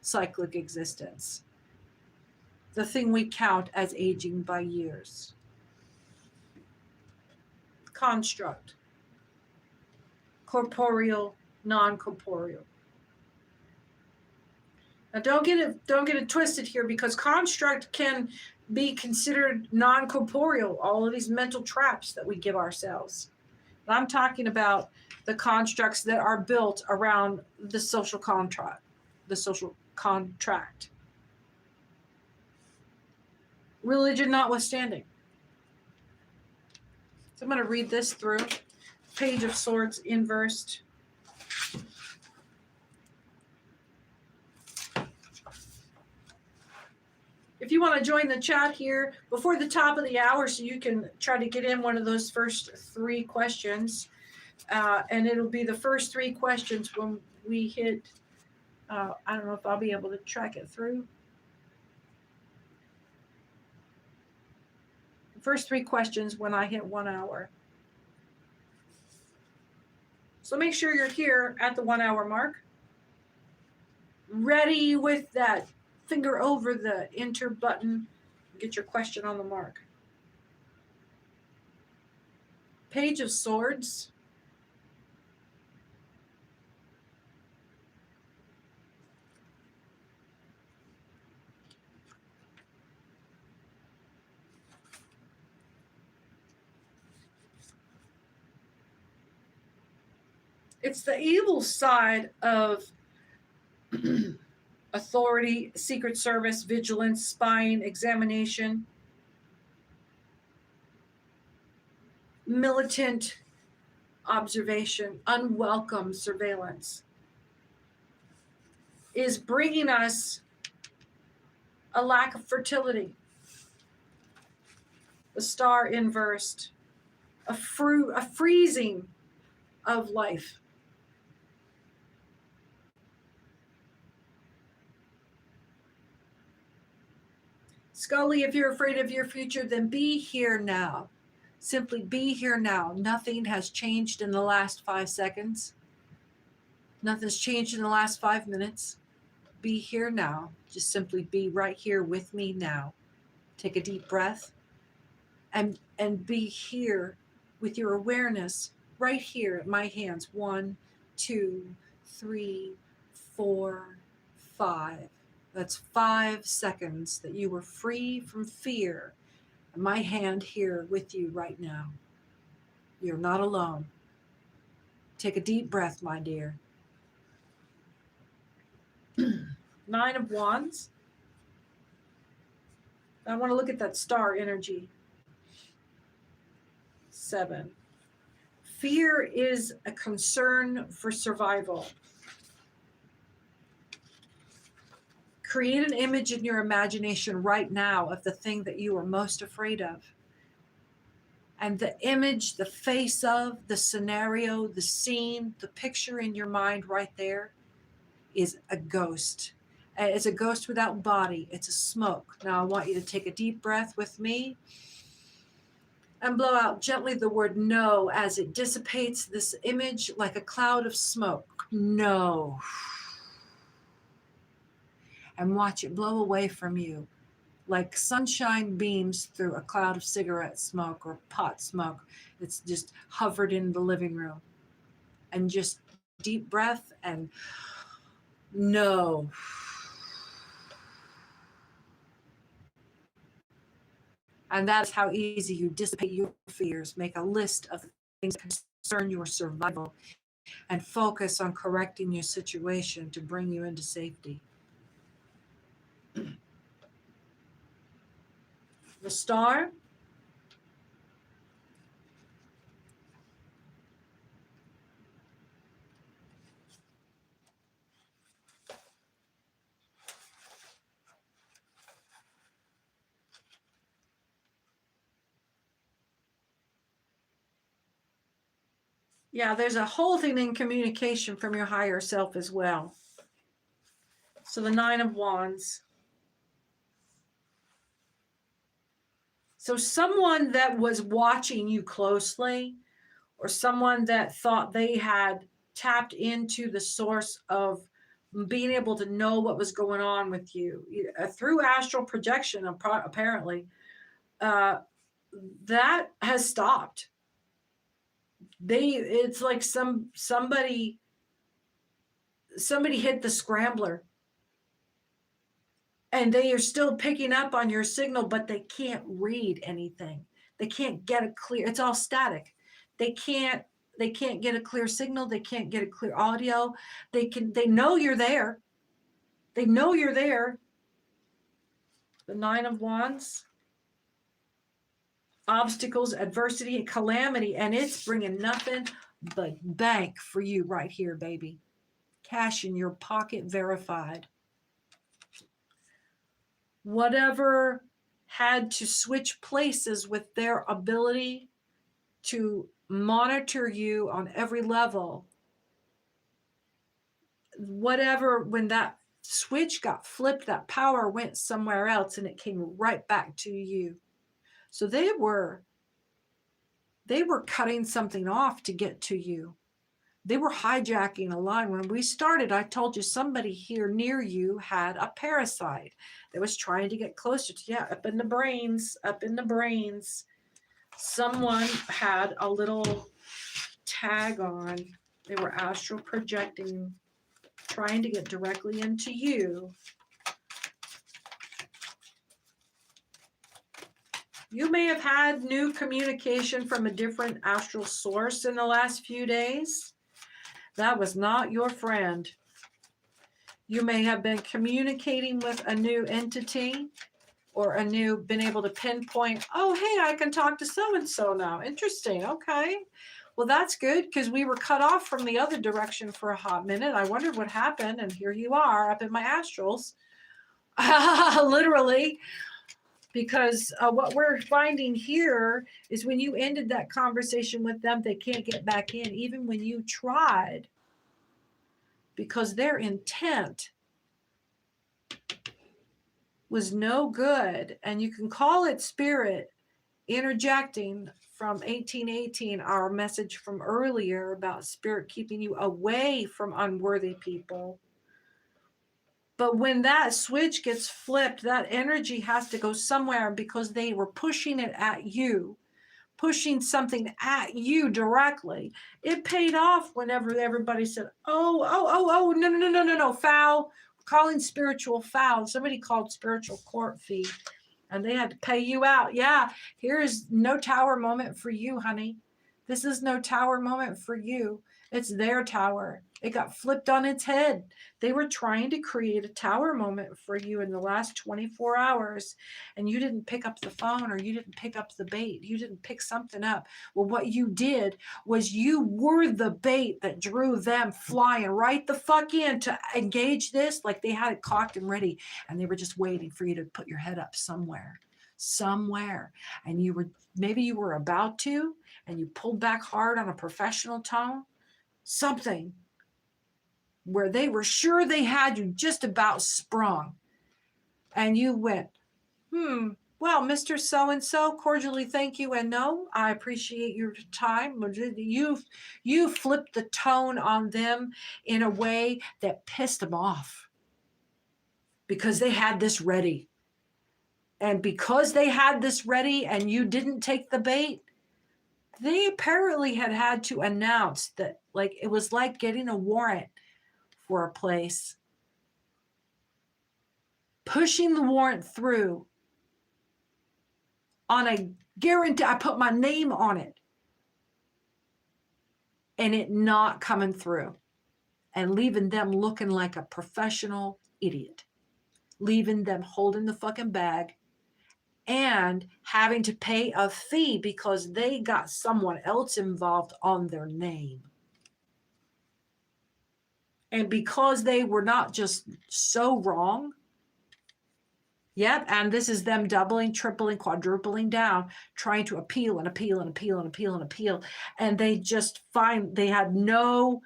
cyclic existence. The thing we count as aging by years. Construct. Corporeal, non-corporeal. Now don't get it twisted here, because construct can be considered non-corporeal, all of these mental traps that we give ourselves. But I'm talking about the constructs that are built around the social contract, Religion notwithstanding. So I'm going to read this through. Page of Swords inversed. If you want to join the chat here before the top of the hour, so you can try to get in one of those first 3 questions, and it'll be the first 3 questions when we hit, I don't know if I'll be able to track it through. The first 3 questions when I hit 1 hour. So make sure you're here at the 1 hour mark, ready with that finger over the enter button. Get your question on the mark. Page of Swords. It's the evil side of authority, secret service, vigilance, spying, examination, militant observation, unwelcome surveillance, is bringing us a lack of fertility. The Star inversed, a freezing of life. Scully, if you're afraid of your future, then be here now. Simply be here now. Nothing has changed in the last 5 seconds. Nothing's changed in the last 5 minutes. Be here now. Just simply be right here with me now. Take a deep breath and be here with your awareness right here at my hands. 1, 2, 3, 4, 5. That's 5 seconds that you were free from fear. My hand here with you right now. You're not alone. Take a deep breath, my dear. 9 of Wands. I want to look at that star energy. 7. Fear is a concern for survival. Create an image in your imagination right now of the thing that you are most afraid of. And the image, the face of, the scenario, the scene, the picture in your mind right there is a ghost. It's a ghost without body. It's a smoke. Now I want you to take a deep breath with me and blow out gently the word no as it dissipates this image like a cloud of smoke. No. And watch it blow away from you like sunshine beams through a cloud of cigarette smoke or pot smoke that's just hovered in the living room. And just deep breath and No. And that's how easy you dissipate your fears. Make a list of things that concern your survival and focus on correcting your situation to bring you into safety. The star, yeah, there's a whole thing in communication from your higher self as well. So the 9 of Wands. So someone that was watching you closely, or someone that thought they had tapped into the source of being able to know what was going on with you through astral projection, apparently, that has stopped. It's like somebody hit the scrambler, and they are still picking up on your signal, but they can't read anything. They can't get a clear, it's all static. They can't get a clear signal. They can't get a clear audio. They know you're there. They know you're there. The 9 of Wands. Obstacles, adversity, and calamity, and it's bringing nothing but bank for you right here, baby. Cash in your pocket, verified. Whatever had to switch places with their ability to monitor you on every level, whatever, when that switch got flipped, that power went somewhere else and it came right back to you. So they were cutting something off to get to you. They were hijacking a line. When we started, I told you somebody here near you had a parasite that was trying to get closer to you. Yeah, up in the brains. Someone had a little tag on. They were astral projecting, trying to get directly into you. You may have had new communication from a different astral source in the last few days. That was not your friend. You may have been communicating with a new entity, or been able to pinpoint, oh, hey, I can talk to so-and-so now. Interesting. Okay. Well, that's good, because we were cut off from the other direction for a hot minute. I wondered what happened, and here you are up in my astrals. Literally. Because what we're finding here is when you ended that conversation with them, they can't get back in, even when you tried, because their intent was no good. And you can call it spirit interjecting from 1818, our message from earlier about spirit keeping you away from unworthy people. But when that switch gets flipped, that energy has to go somewhere, because they were pushing it at you, pushing something at you directly. It paid off whenever everybody said, oh, no, foul, calling spiritual foul. Somebody called spiritual court fee, and they had to pay you out. Yeah, here's no tower moment for you, honey. This is no tower moment for you. It's their tower. It got flipped on its head. They were trying to create a tower moment for you in the last 24 hours, and you didn't pick up the phone, or you didn't pick up the bait. You didn't pick something up. Well, what you did was you were the bait that drew them flying right the fuck in to engage this, like they had it cocked and ready, and they were just waiting for you to put your head up somewhere. And maybe you were about to, and you pulled back hard on a professional tone, something where they were sure they had you just about sprung. And you went, well, Mr. So-and-so, cordially thank you, and no, I appreciate your time. You flipped the tone on them in a way that pissed them off, because they had this ready. And because they had this ready and you didn't take the bait, they apparently had to announce that, like, it was like getting a warrant for a place. pushing the warrant through on a guarantee. I put my name on it, and it not coming through, and leaving them looking like a professional idiot, leaving them holding the fucking bag and having to pay a fee because they got someone else involved on their name. And because they were not just so wrong, yep, and this is them doubling, tripling, quadrupling down, trying to appeal and appeal and appeal and appeal and appeal. And they just find they had no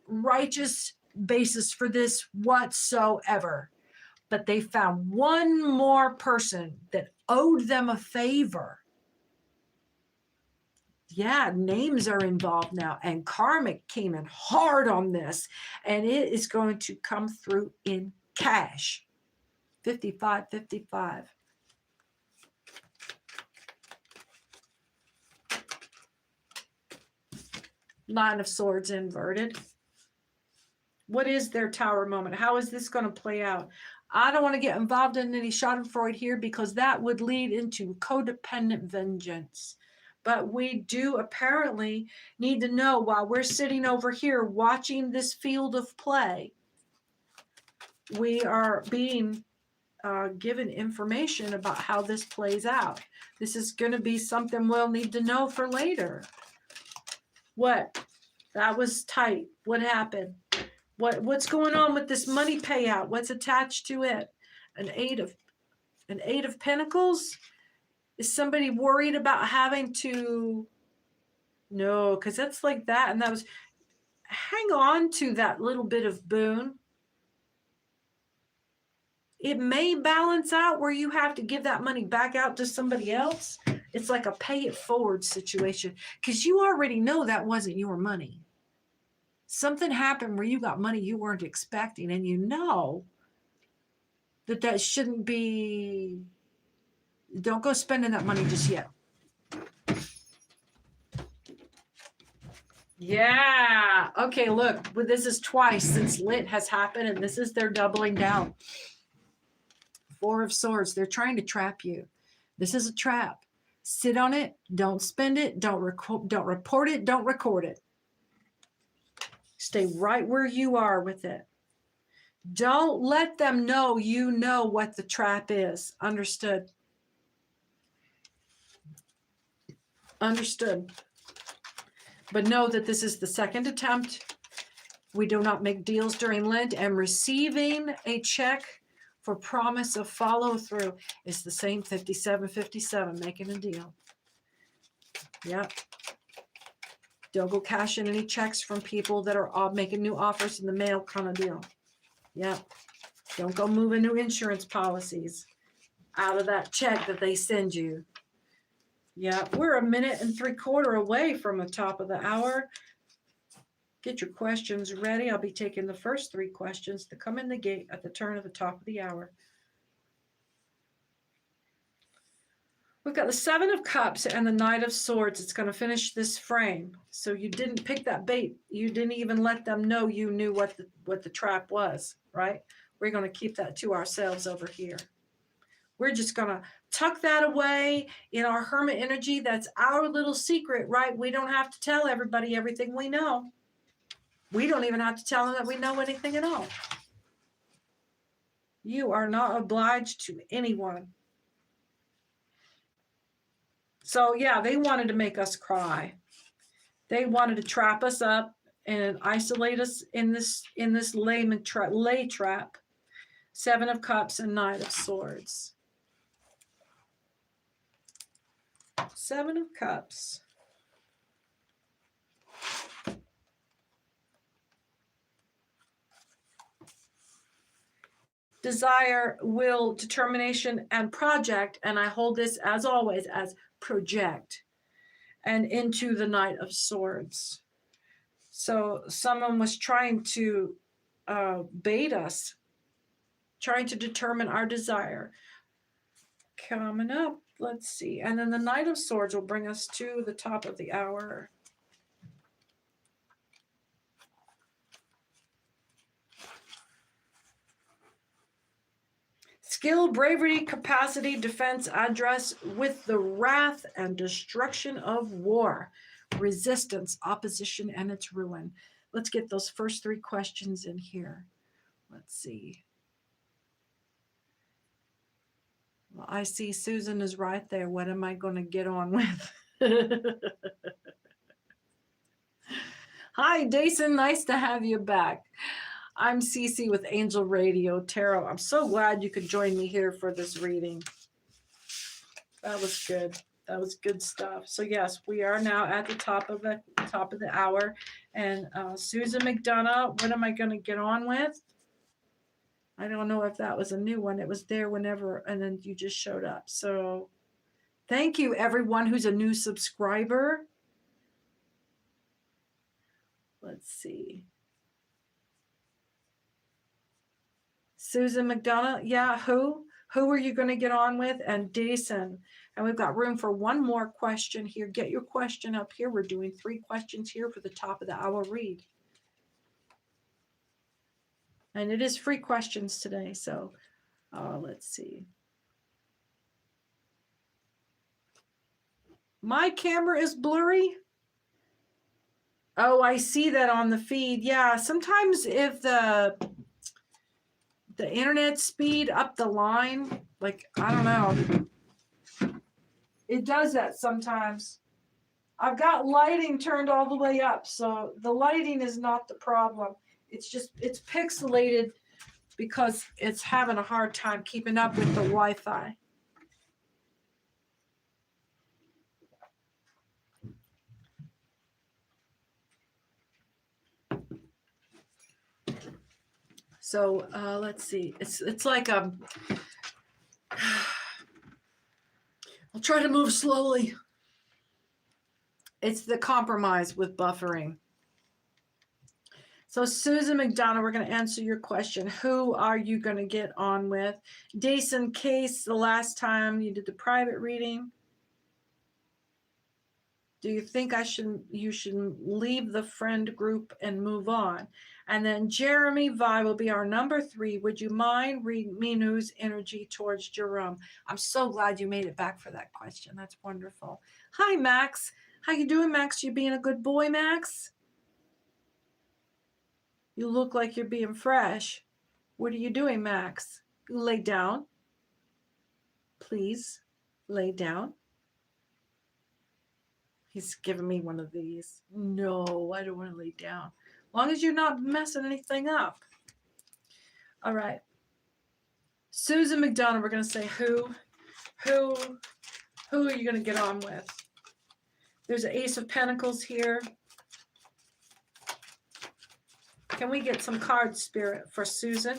righteous basis for this whatsoever. But they found one more person that owed them a favor. Yeah, names are involved now, and karmic came in hard on this, and it is going to come through in cash. 55-55. Nine of Swords inverted. What is their Tower moment? How is this going to play out? I don't want to get involved in any schadenfreude here because that would lead into codependent vengeance. But we do apparently need to know while we're sitting over here watching this field of play, we are being given information about how this plays out. This is going to be something we'll need to know for later. What? That was tight. What happened? What's going on with this money payout? What's attached to it? An eight of Pentacles? Is somebody worried about having to? No, because that's like that. And that was, hang on to that little bit of boon. It may balance out where you have to give that money back out to somebody else. It's like a pay it forward situation because you already know that wasn't your money. Something happened where you got money you weren't expecting, and you know that shouldn't be. Don't go spending that money just yet. Yeah. Okay, look, this is twice since lit has happened, and this is their doubling down. Four of Swords. They're trying to trap you. This is a trap. Sit on it. Don't spend it. Don't report it. Don't record it. Stay right where you are with it. Don't let them know you know what the trap is. Understood? Understood. But know that this is the second attempt. We do not make deals during Lent, and receiving a check for promise of follow through is the same 57-57, making a deal. Yep. Don't go cashing any checks from people that are making new offers in the mail kind of deal. Yep. Don't go moving new insurance policies out of that check that they send you. Yeah, we're 1 minute and 3/4 away from the top of the hour. Get your questions ready. I'll be taking the first 3 questions to come in the gate at the turn of the top of the hour. We've got the 7 of Cups and the Knight of Swords. It's going to finish this frame. So you didn't pick that bait. You didn't even let them know you knew what the trap was, right? We're going to keep that to ourselves over here. We're just going to tuck that away in our Hermit energy. That's our little secret, right? We don't have to tell everybody everything we know. We don't even have to tell them that we know anything at all. You are not obliged to anyone. So yeah, they wanted to make us cry. They wanted to trap us up and isolate us in this lay trap. 7 of Cups and Knight of Swords. 7 of Cups. Desire, will, determination, and project. And I hold this, as always, as project. And into the Knight of Swords. So someone was trying to bait us, trying to determine our desire. Coming up, let's see. And then the Knight of Swords will bring us to the top of the hour. skill, bravery, capacity, defense, address with the wrath and destruction of war, resistance, opposition, and its ruin. Let's get those first 3 questions in here. Let's see. Well, I see Susan is right there. What am I going to get on with? Hi, Jason. Nice to have you back. I'm Cece with Angel Radio Tarot. I'm so glad you could join me here for this reading. That was good. That was good stuff. So yes, we are now at the top of the hour. And Susan McDonough, what am I going to get on with? I don't know if that was a new one. It was there whenever, and then you just showed up. So thank you, everyone who's a new subscriber. Let's see. Susan McDonough, yeah, who? Who are you going to get on with? And Jason. And we've got room for one more question here. Get your question up here. We're doing 3 questions here for the top of the hour read. And it is free questions today. So let's see. My camera is blurry. Oh, I see that on the feed. Yeah, sometimes if the internet speed up the line, like, I don't know. It does that sometimes. I've got lighting turned all the way up, so the lighting is not the problem. It's just, it's pixelated because it's having a hard time keeping up with the Wi-Fi. So let's see. It's like I'll try to move slowly. It's the compromise with buffering. So Susan McDonough, we're going to answer your question. Who are you going to get on with? Jason Case, the last time you did the private reading. Do you think you should leave the friend group and move on? And then Jeremy Vi will be our number 3. Would you mind read Minu's energy towards Jerome? I'm so glad you made it back for that question. That's wonderful. Hi, Max. How you doing, Max? You being a good boy, Max? You look like you're being fresh. What are you doing, Max? You lay down. Please, lay down. He's giving me one of these. No, I don't want to lay down. As long as you're not messing anything up. All right. Susan McDonough, we're going to say who are you going to get on with? There's an Ace of Pentacles here. Can we get some card spirit for Susan?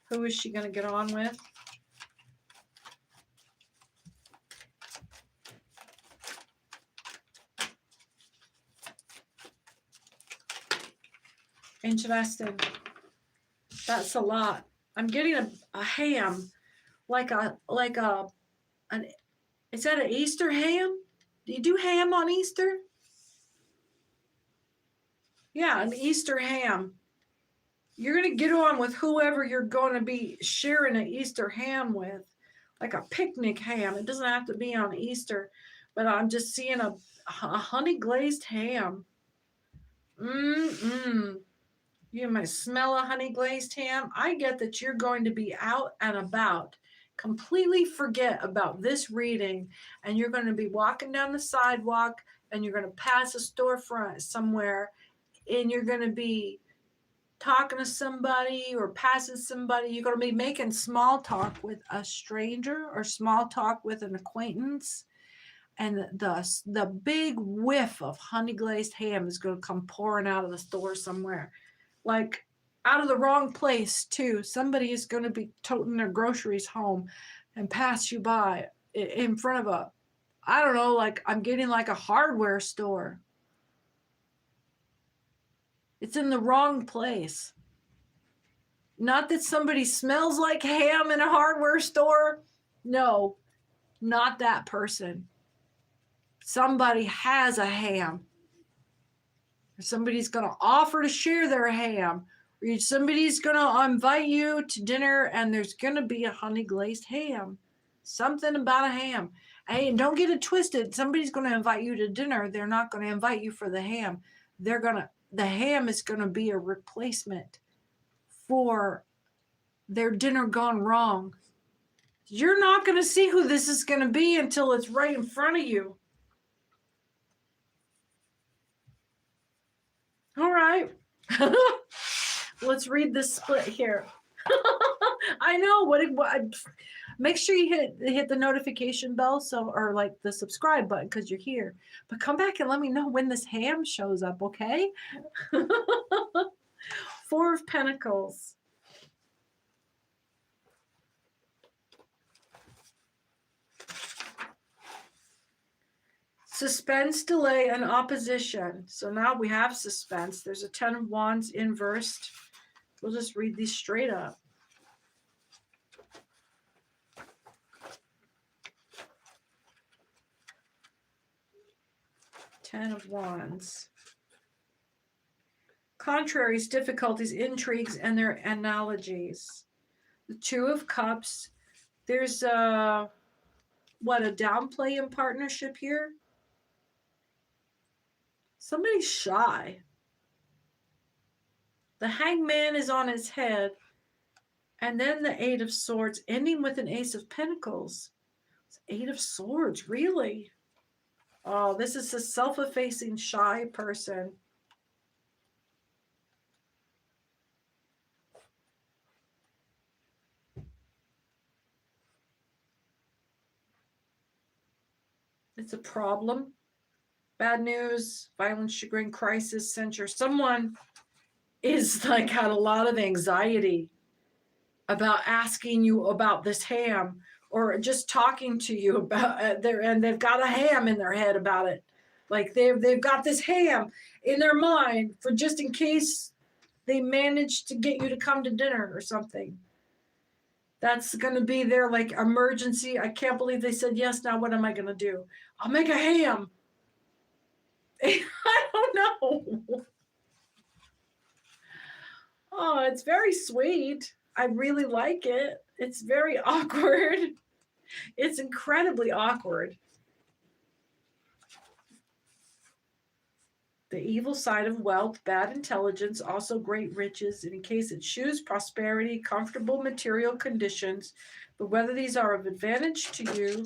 Who is she going to get on with? Interesting. That's a lot. I'm getting a ham, is that an Easter ham? Do you do ham on Easter? Yeah, an Easter ham. You're going to get on with whoever you're going to be sharing an Easter ham with, like a picnic ham. It doesn't have to be on Easter, but I'm just seeing a honey glazed ham. You might smell a honey glazed ham. I get that you're going to be out and about. Completely forget about this reading, and you're going to be walking down the sidewalk, and you're going to pass a storefront somewhere, and you're going to be talking to somebody or passing somebody. You're going to be making small talk with a stranger or small talk with an acquaintance. And the big whiff of honey glazed ham is going to come pouring out of the store somewhere. Like out of the wrong place too. Somebody is going to be toting their groceries home and pass you by in front of I don't know, like I'm getting like a hardware store. It's in the wrong place. Not that somebody smells like ham in a hardware store. No, not that person. Somebody has a ham. Somebody's going to offer to share their ham, Somebody's going to invite you to dinner and there's going to be a honey glazed ham. Something about a ham. Hey, and don't get it twisted. Somebody's going to invite you to dinner. They're not going to invite you for the ham. The ham is going to be a replacement for their dinner gone wrong. You're not going to see who this is going to be until it's right in front of you. All right. Let's read this split here. I know what make sure you hit the notification bell, or like the subscribe button, because you're here. But come back and let me know when this ham shows up, okay? Four of Pentacles. Suspense, delay, and opposition. So now we have suspense. There's a 10 of Wands inversed. We'll just read these straight up. Ten of Wands. Contraries, difficulties, intrigues, and their analogies. The Two of Cups. There's a downplay in partnership here? Somebody's shy. The Hangman is on his head. And then the Eight of Swords, ending with an Ace of Pentacles. It's Eight of Swords, really? Oh, this is a self-effacing, shy person. It's a problem. Bad news, violence, chagrin, crisis, censure. Someone is like had a lot of anxiety about asking you about this ham, or just talking to you about and they've got a ham in their head about it. Like they've got this ham in their mind for just in case they manage to get you to come to dinner or something. That's going to be their like emergency. I can't believe they said yes. Now what am I going to do? I'll make a ham. I don't know. Oh, it's very sweet. I really like it. It's very awkward. It's incredibly awkward. The evil side of wealth, bad intelligence, also great riches, and in case it choose prosperity, comfortable material conditions. But whether these are of advantage to you,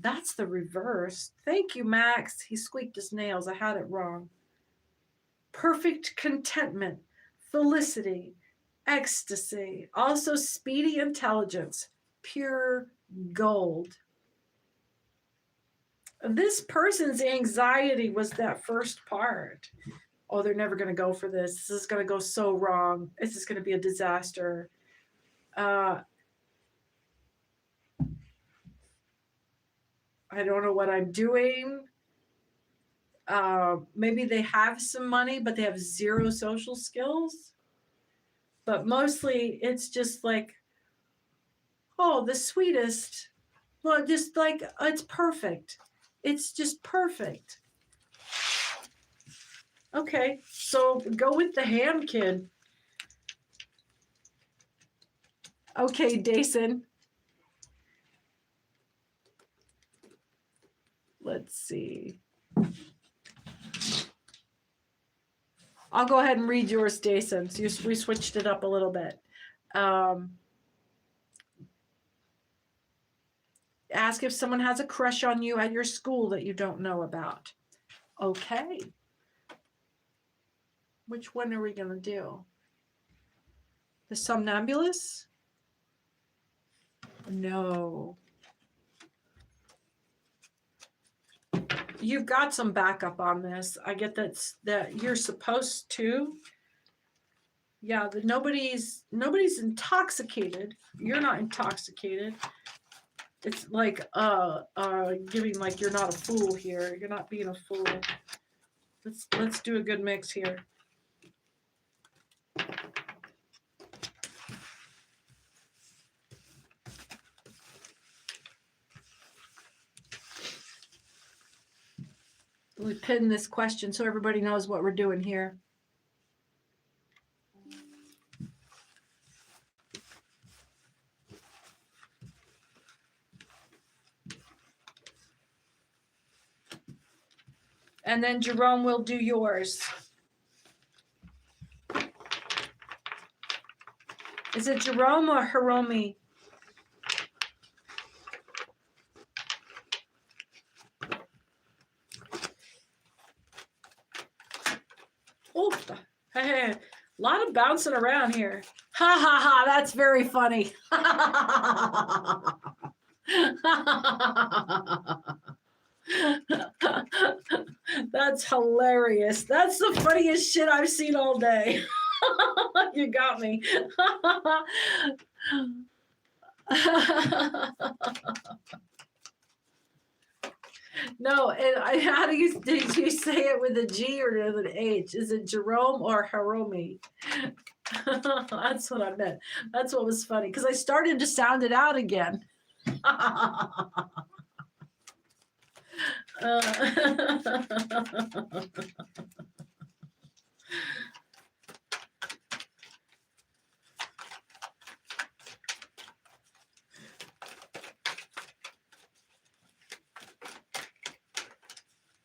that's the reverse. Thank you, Max. He squeaked his nails. I had it wrong. Perfect contentment, felicity, ecstasy, also speedy intelligence, pure gold. This person's anxiety was that first part. Oh, they're never going to go for this. This is going to go so wrong. This is going to be a disaster. I don't know what I'm doing. Maybe they have some money, but they have zero social skills. But mostly it's just like, oh, the sweetest. Well, just like, it's perfect. It's just perfect. Okay, so go with the ham, kid. Okay, Dason. Let's see. I'll go ahead and read yours, Dason. So we switched it up a little bit. Ask if someone has a crush on you at your school that you don't know about. Okay. Which one are we going to do? The somnambulist? No. You've got some backup on this. I get that you're supposed to. Yeah, nobody's intoxicated. You're not intoxicated. It's like giving like you're not a fool here. You're not being a fool. Let's do a good mix here. We pin this question so everybody knows what we're doing here. And then Jerome will do yours. Is it Jerome or Hiromi? Oh, hey, a lot of bouncing around here. Ha ha ha, that's very funny. That's hilarious. That's the funniest shit I've seen all day. You got me. No, and how did you say it with a G or with an H? Is it Jerome or Hiromi? That's what I meant. That's what was funny because I started to sound it out again.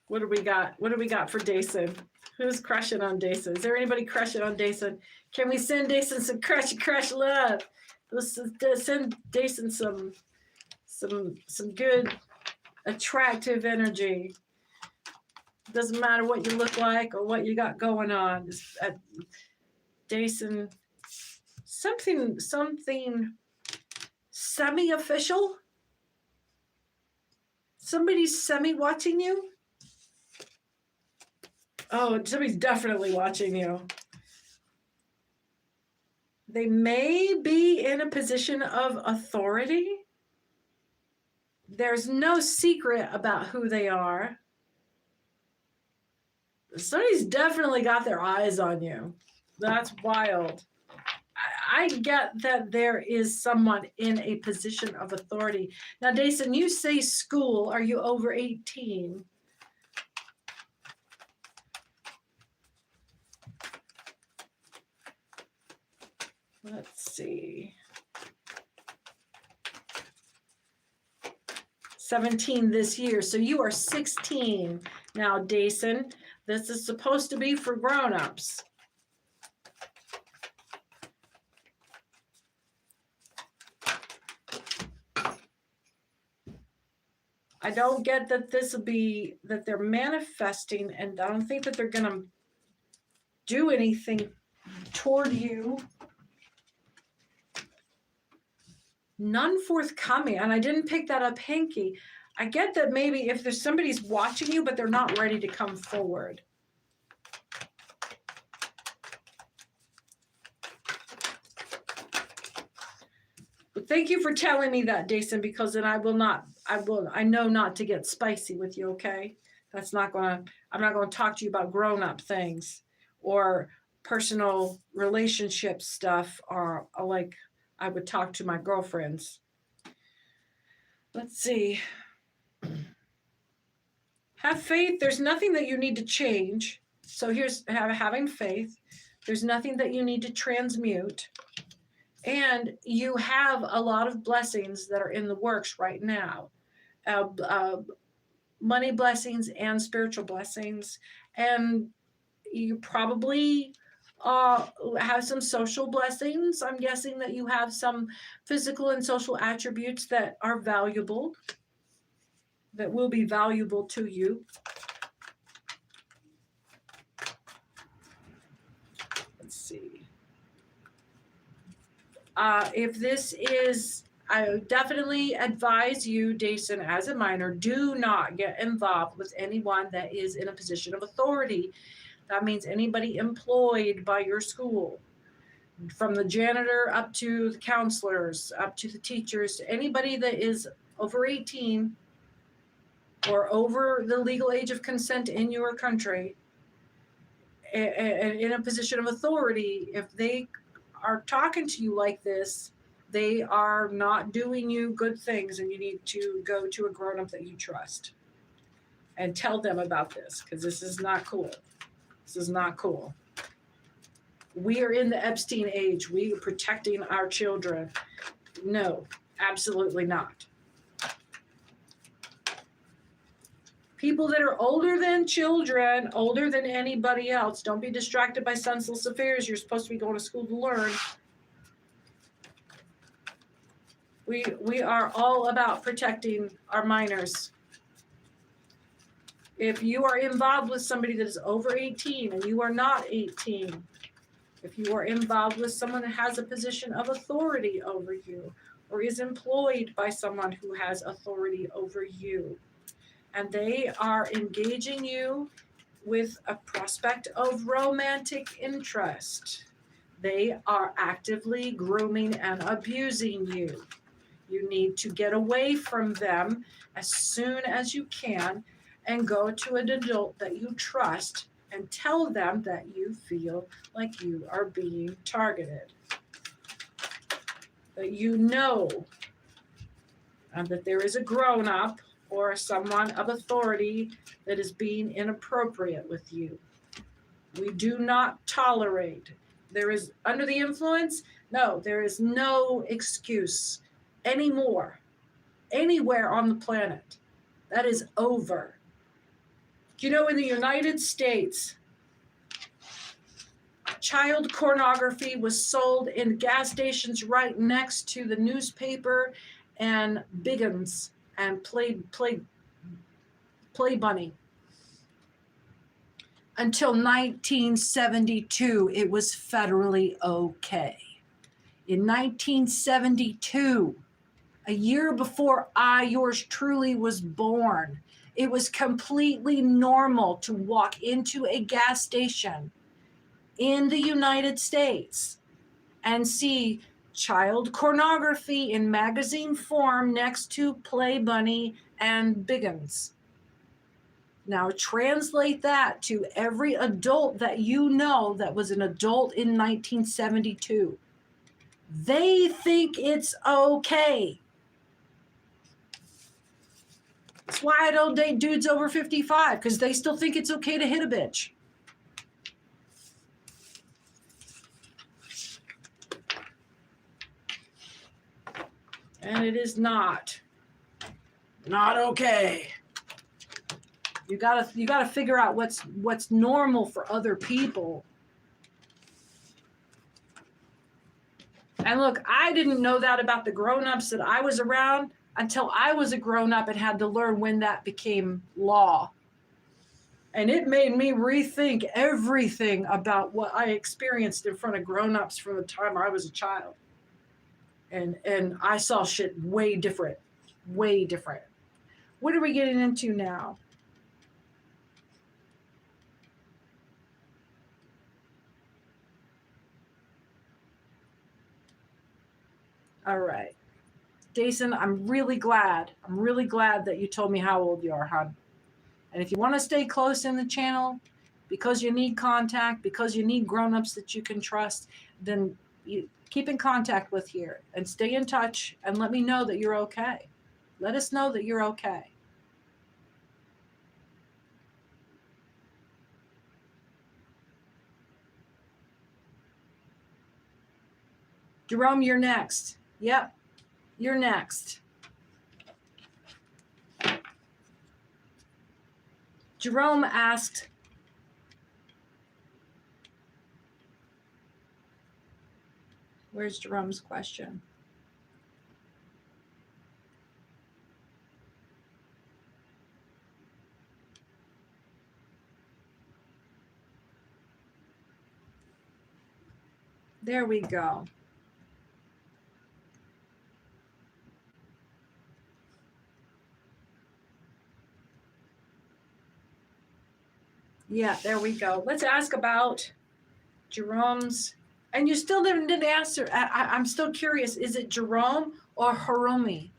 What do we got? What do we got for Dason? Who's crushing on Dason? Is there anybody crushing on Dason? Can we send Dason some crush love? Let's send Dason some good attractive energy. Doesn't matter what you look like or what you got going on. Just, Dason, something semi-official. Somebody's semi-watching you. Oh, somebody's definitely watching you. They may be in a position of authority. There's no secret about who they are. Somebody's definitely got their eyes on you. That's wild. I get that there is someone in a position of authority. Now, Dason, you say school. Are you over 18? Let's see. 17 this year. So you are 16 now, Dason. This is supposed to be for grown-ups. I don't get that this will be, that they're manifesting, and I don't think that they're going to do anything toward you. None forthcoming, and I didn't pick that up hanky. I get that maybe if there's somebody's watching you, but they're not ready to come forward. But thank you for telling me that, Dason, because then I know not to get spicy with you, okay? I'm not gonna talk to you about grown-up things or personal relationship stuff or like I would talk to my girlfriends. Let's see. Have faith. There's nothing that you need to change. So here's having faith. There's nothing that you need to transmute. And you have a lot of blessings that are in the works right now. Money blessings and spiritual blessings. And you probably have some social blessings. I'm guessing that you have some physical and social attributes that are valuable, that will be valuable to you. Let's see. If this is, I definitely advise you, Dason, as a minor, do not get involved with anyone that is in a position of authority. That means anybody employed by your school, from the janitor up to the counselors, up to the teachers, anybody that is over 18 or over the legal age of consent in your country and in a position of authority. If they are talking to you like this, they are not doing you good things, and you need to go to a grown-up that you trust and tell them about this, because this is not cool. This is not cool. We are in the Epstein age. We are protecting our children. No, absolutely not. People that are older than children, older than anybody else. Don't be distracted by senseless affairs. You're supposed to be going to school to learn. We are all about protecting our minors. If you are involved with somebody that is over 18 and you are not 18, if you are involved with someone that has a position of authority over you or is employed by someone who has authority over you, and they are engaging you with a prospect of romantic interest, they are actively grooming and abusing you. You need to get away from them as soon as you can and go to an adult that you trust and tell them that you feel like you are being targeted. That you know that there is a grown-up or someone of authority that is being inappropriate with you. We do not tolerate. There is, under the influence, no, there is no excuse anymore, anywhere on the planet. That is over. You know, in the United States, child pornography was sold in gas stations right next to the newspaper and Biggins and Play Bunny. Until 1972, it was federally okay. In 1972, a year before yours truly was born, it was completely normal to walk into a gas station in the United States and see child pornography in magazine form next to Play Bunny and Biggins. Now translate that to every adult that you know that was an adult in 1972. They think it's okay. That's why I don't date dudes over 55, because they still think it's okay to hit a bitch. And it is not okay. You gotta figure out what's normal for other people. And look, I didn't know that about the grown-ups that I was around until I was a grown-up and had to learn when that became law. And it made me rethink everything about what I experienced in front of grown-ups from the time I was a child. And I saw shit way different. Way different. What are we getting into now? All right. Jason, I'm really glad that you told me how old you are, hon. And if you want to stay close in the channel, because you need contact, because you need grown-ups that you can trust, then you keep in contact with here and stay in touch and let me know that you're okay. Let us know that you're okay. Jerome, you're next. Yep, you're next. Jerome asked, where's Jerome's question? There we go. Yeah, there we go. Let's ask about Jerome's, and you still didn't answer. I'm still curious. Is it Jerome or Hiromi?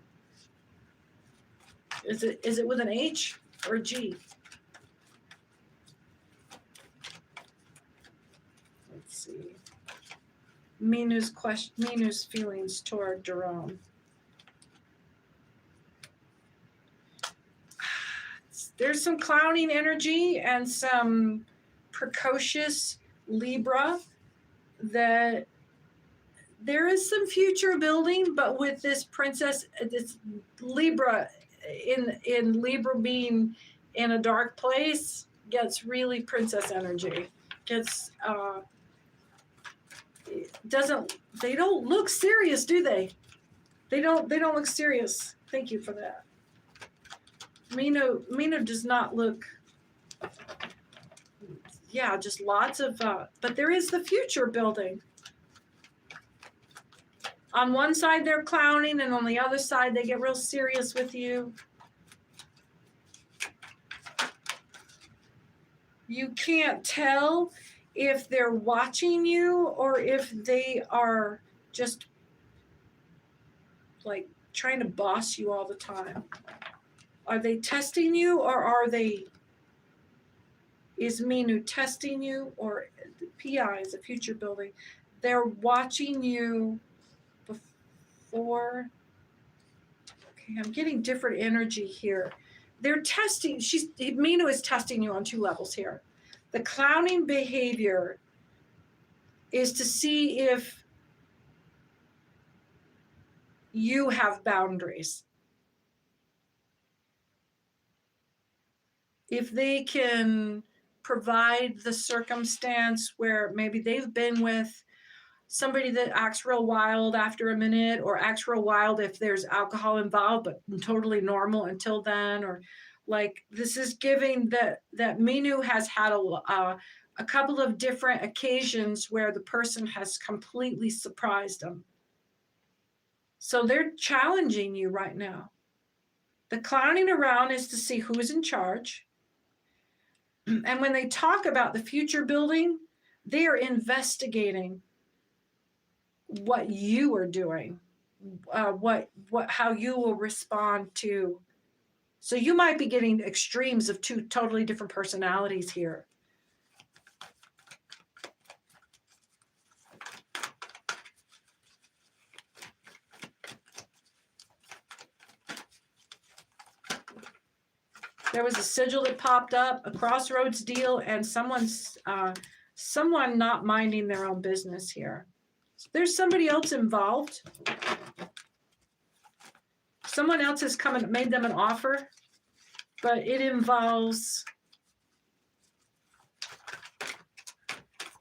Is it with an H or a G? Let's see. Minu's feelings toward Jerome. There's some clowning energy and some precocious Libra that there is some future building, but with this princess, this Libra in Libra being in a dark place gets really princess energy. Gets they don't look serious, do they? They don't look serious. Thank you for that. Mino does not look, yeah, just lots of but there is the future building. On one side they're clowning, and on the other side they get real serious with you. You can't tell if they're watching you or if they are just like trying to boss you all the time. Are they testing you, or is Minu testing you, or the PI is a future building? They're watching you before. Okay, I'm getting different energy here. They're testing, Minu is testing you on 2 levels here. The clowning behavior is to see if you have boundaries. If they can provide the circumstance where maybe they've been with somebody that acts real wild after a minute, or acts real wild if there's alcohol involved, but totally normal until then, or like this is giving that Minu has had a couple of different occasions where the person has completely surprised them. So they're challenging you right now. The clowning around is to see who's in charge. And when they talk about the future building, they are investigating what you are doing, how you will respond to. So you might be getting extremes of 2 totally different personalities here. There was a sigil that popped up, a crossroads deal, and someone not minding their own business here. There's somebody else involved. Someone else has come and made them an offer, but it involves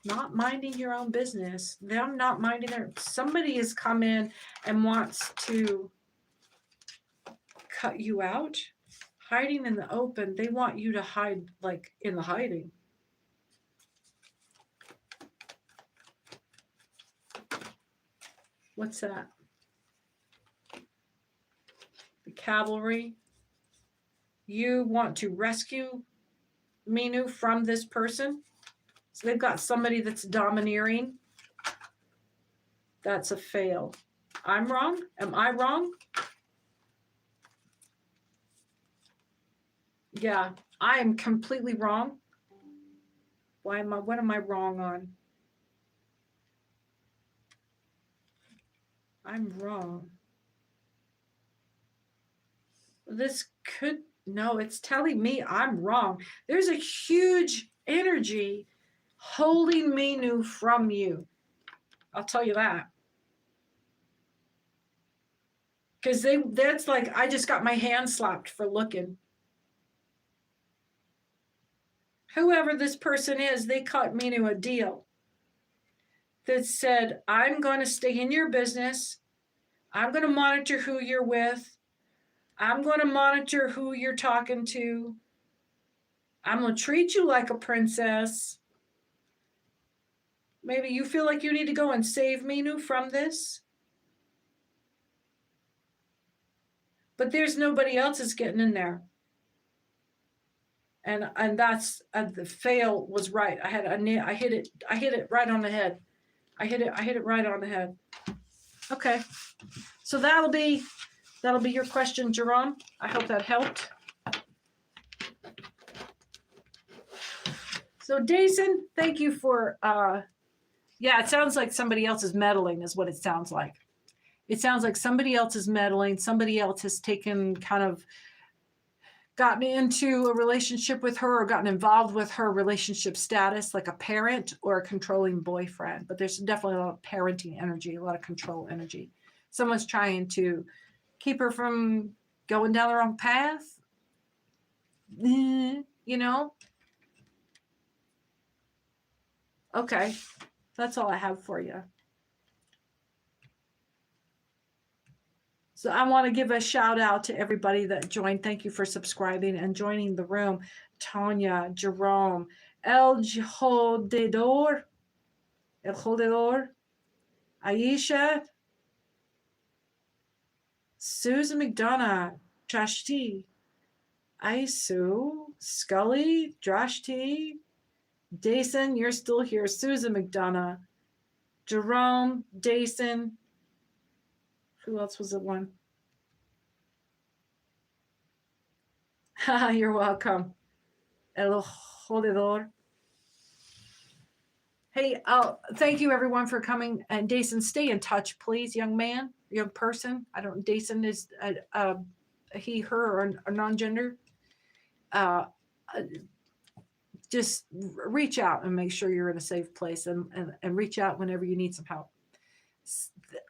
not minding your own business. Them not minding somebody has come in and wants to cut you out. Hiding in the open, they want you to hide like in the hiding. What's that? The cavalry. You want to rescue Minu from this person. So they've got somebody that's domineering. That's a fail. I'm wrong? Am I wrong? Yeah, I am completely wrong. What am I wrong on? I'm wrong. This could, no, it's telling me I'm wrong. There's a huge energy holding Minu from you. I'll tell you that. Because that's like, I just got my hand slapped for looking. Whoever this person is, they cut Minu a deal that said, I'm going to stay in your business. I'm going to monitor who you're with. I'm going to monitor who you're talking to. I'm going to treat you like a princess. Maybe you feel like you need to go and save Minu from this. But there's nobody else is getting in there. And that's the fail was right. I hit it right on the head. I hit it right on the head. Okay. So that'll be your question, Jerome. I hope that helped. So Dason, thank you for yeah, it sounds like somebody else is meddling is what it sounds like. It sounds like somebody else is meddling. Somebody else has gotten into a relationship with her or gotten involved with her relationship status, like a parent or a controlling boyfriend. But there's definitely a lot of parenting energy, a lot of control energy. Someone's trying to keep her from going down the wrong path. you know? Okay, that's all I have for you. So I want to give a shout out to everybody that joined. Thank you for subscribing and joining the room. Tanya, Jerome, El Jodedor, El Jodedor, Aisha, Susan McDonough, Trashti, Isu, Scully, Drashti, Dason, you're still here. Susan McDonough, Jerome, Dason. Who else was the one? You're welcome. El Jodedor. Hey, thank you everyone for coming. And Dason, stay in touch, please, young man, young person. I don't. Dason is a he, her, or a non-gender. Uh, uh, just reach out and make sure you're in a safe place, and reach out whenever you need some help.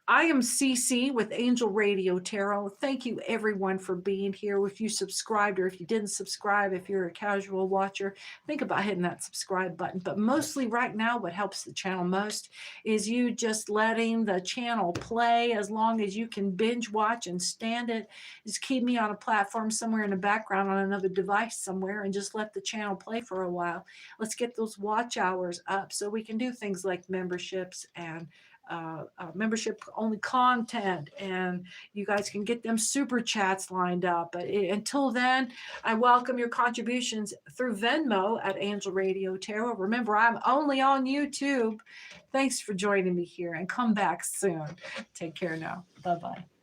I am CC with Angel Radio Tarot. Thank you everyone for being here. If you subscribed or if you didn't subscribe, if you're a casual watcher, think about hitting that subscribe button. But mostly right now, what helps the channel most is you just letting the channel play as long as you can binge watch and stand it. Just keep me on a platform somewhere in the background on another device somewhere and just let the channel play for a while. Let's get those watch hours up so we can do things like memberships and membership only content, and you guys can get them super chats lined up. But until then, I welcome your contributions through Venmo at Angel Radio Tarot. Remember, I'm only on YouTube. Thanks for joining me here, and come back soon. Take care now. Bye-bye.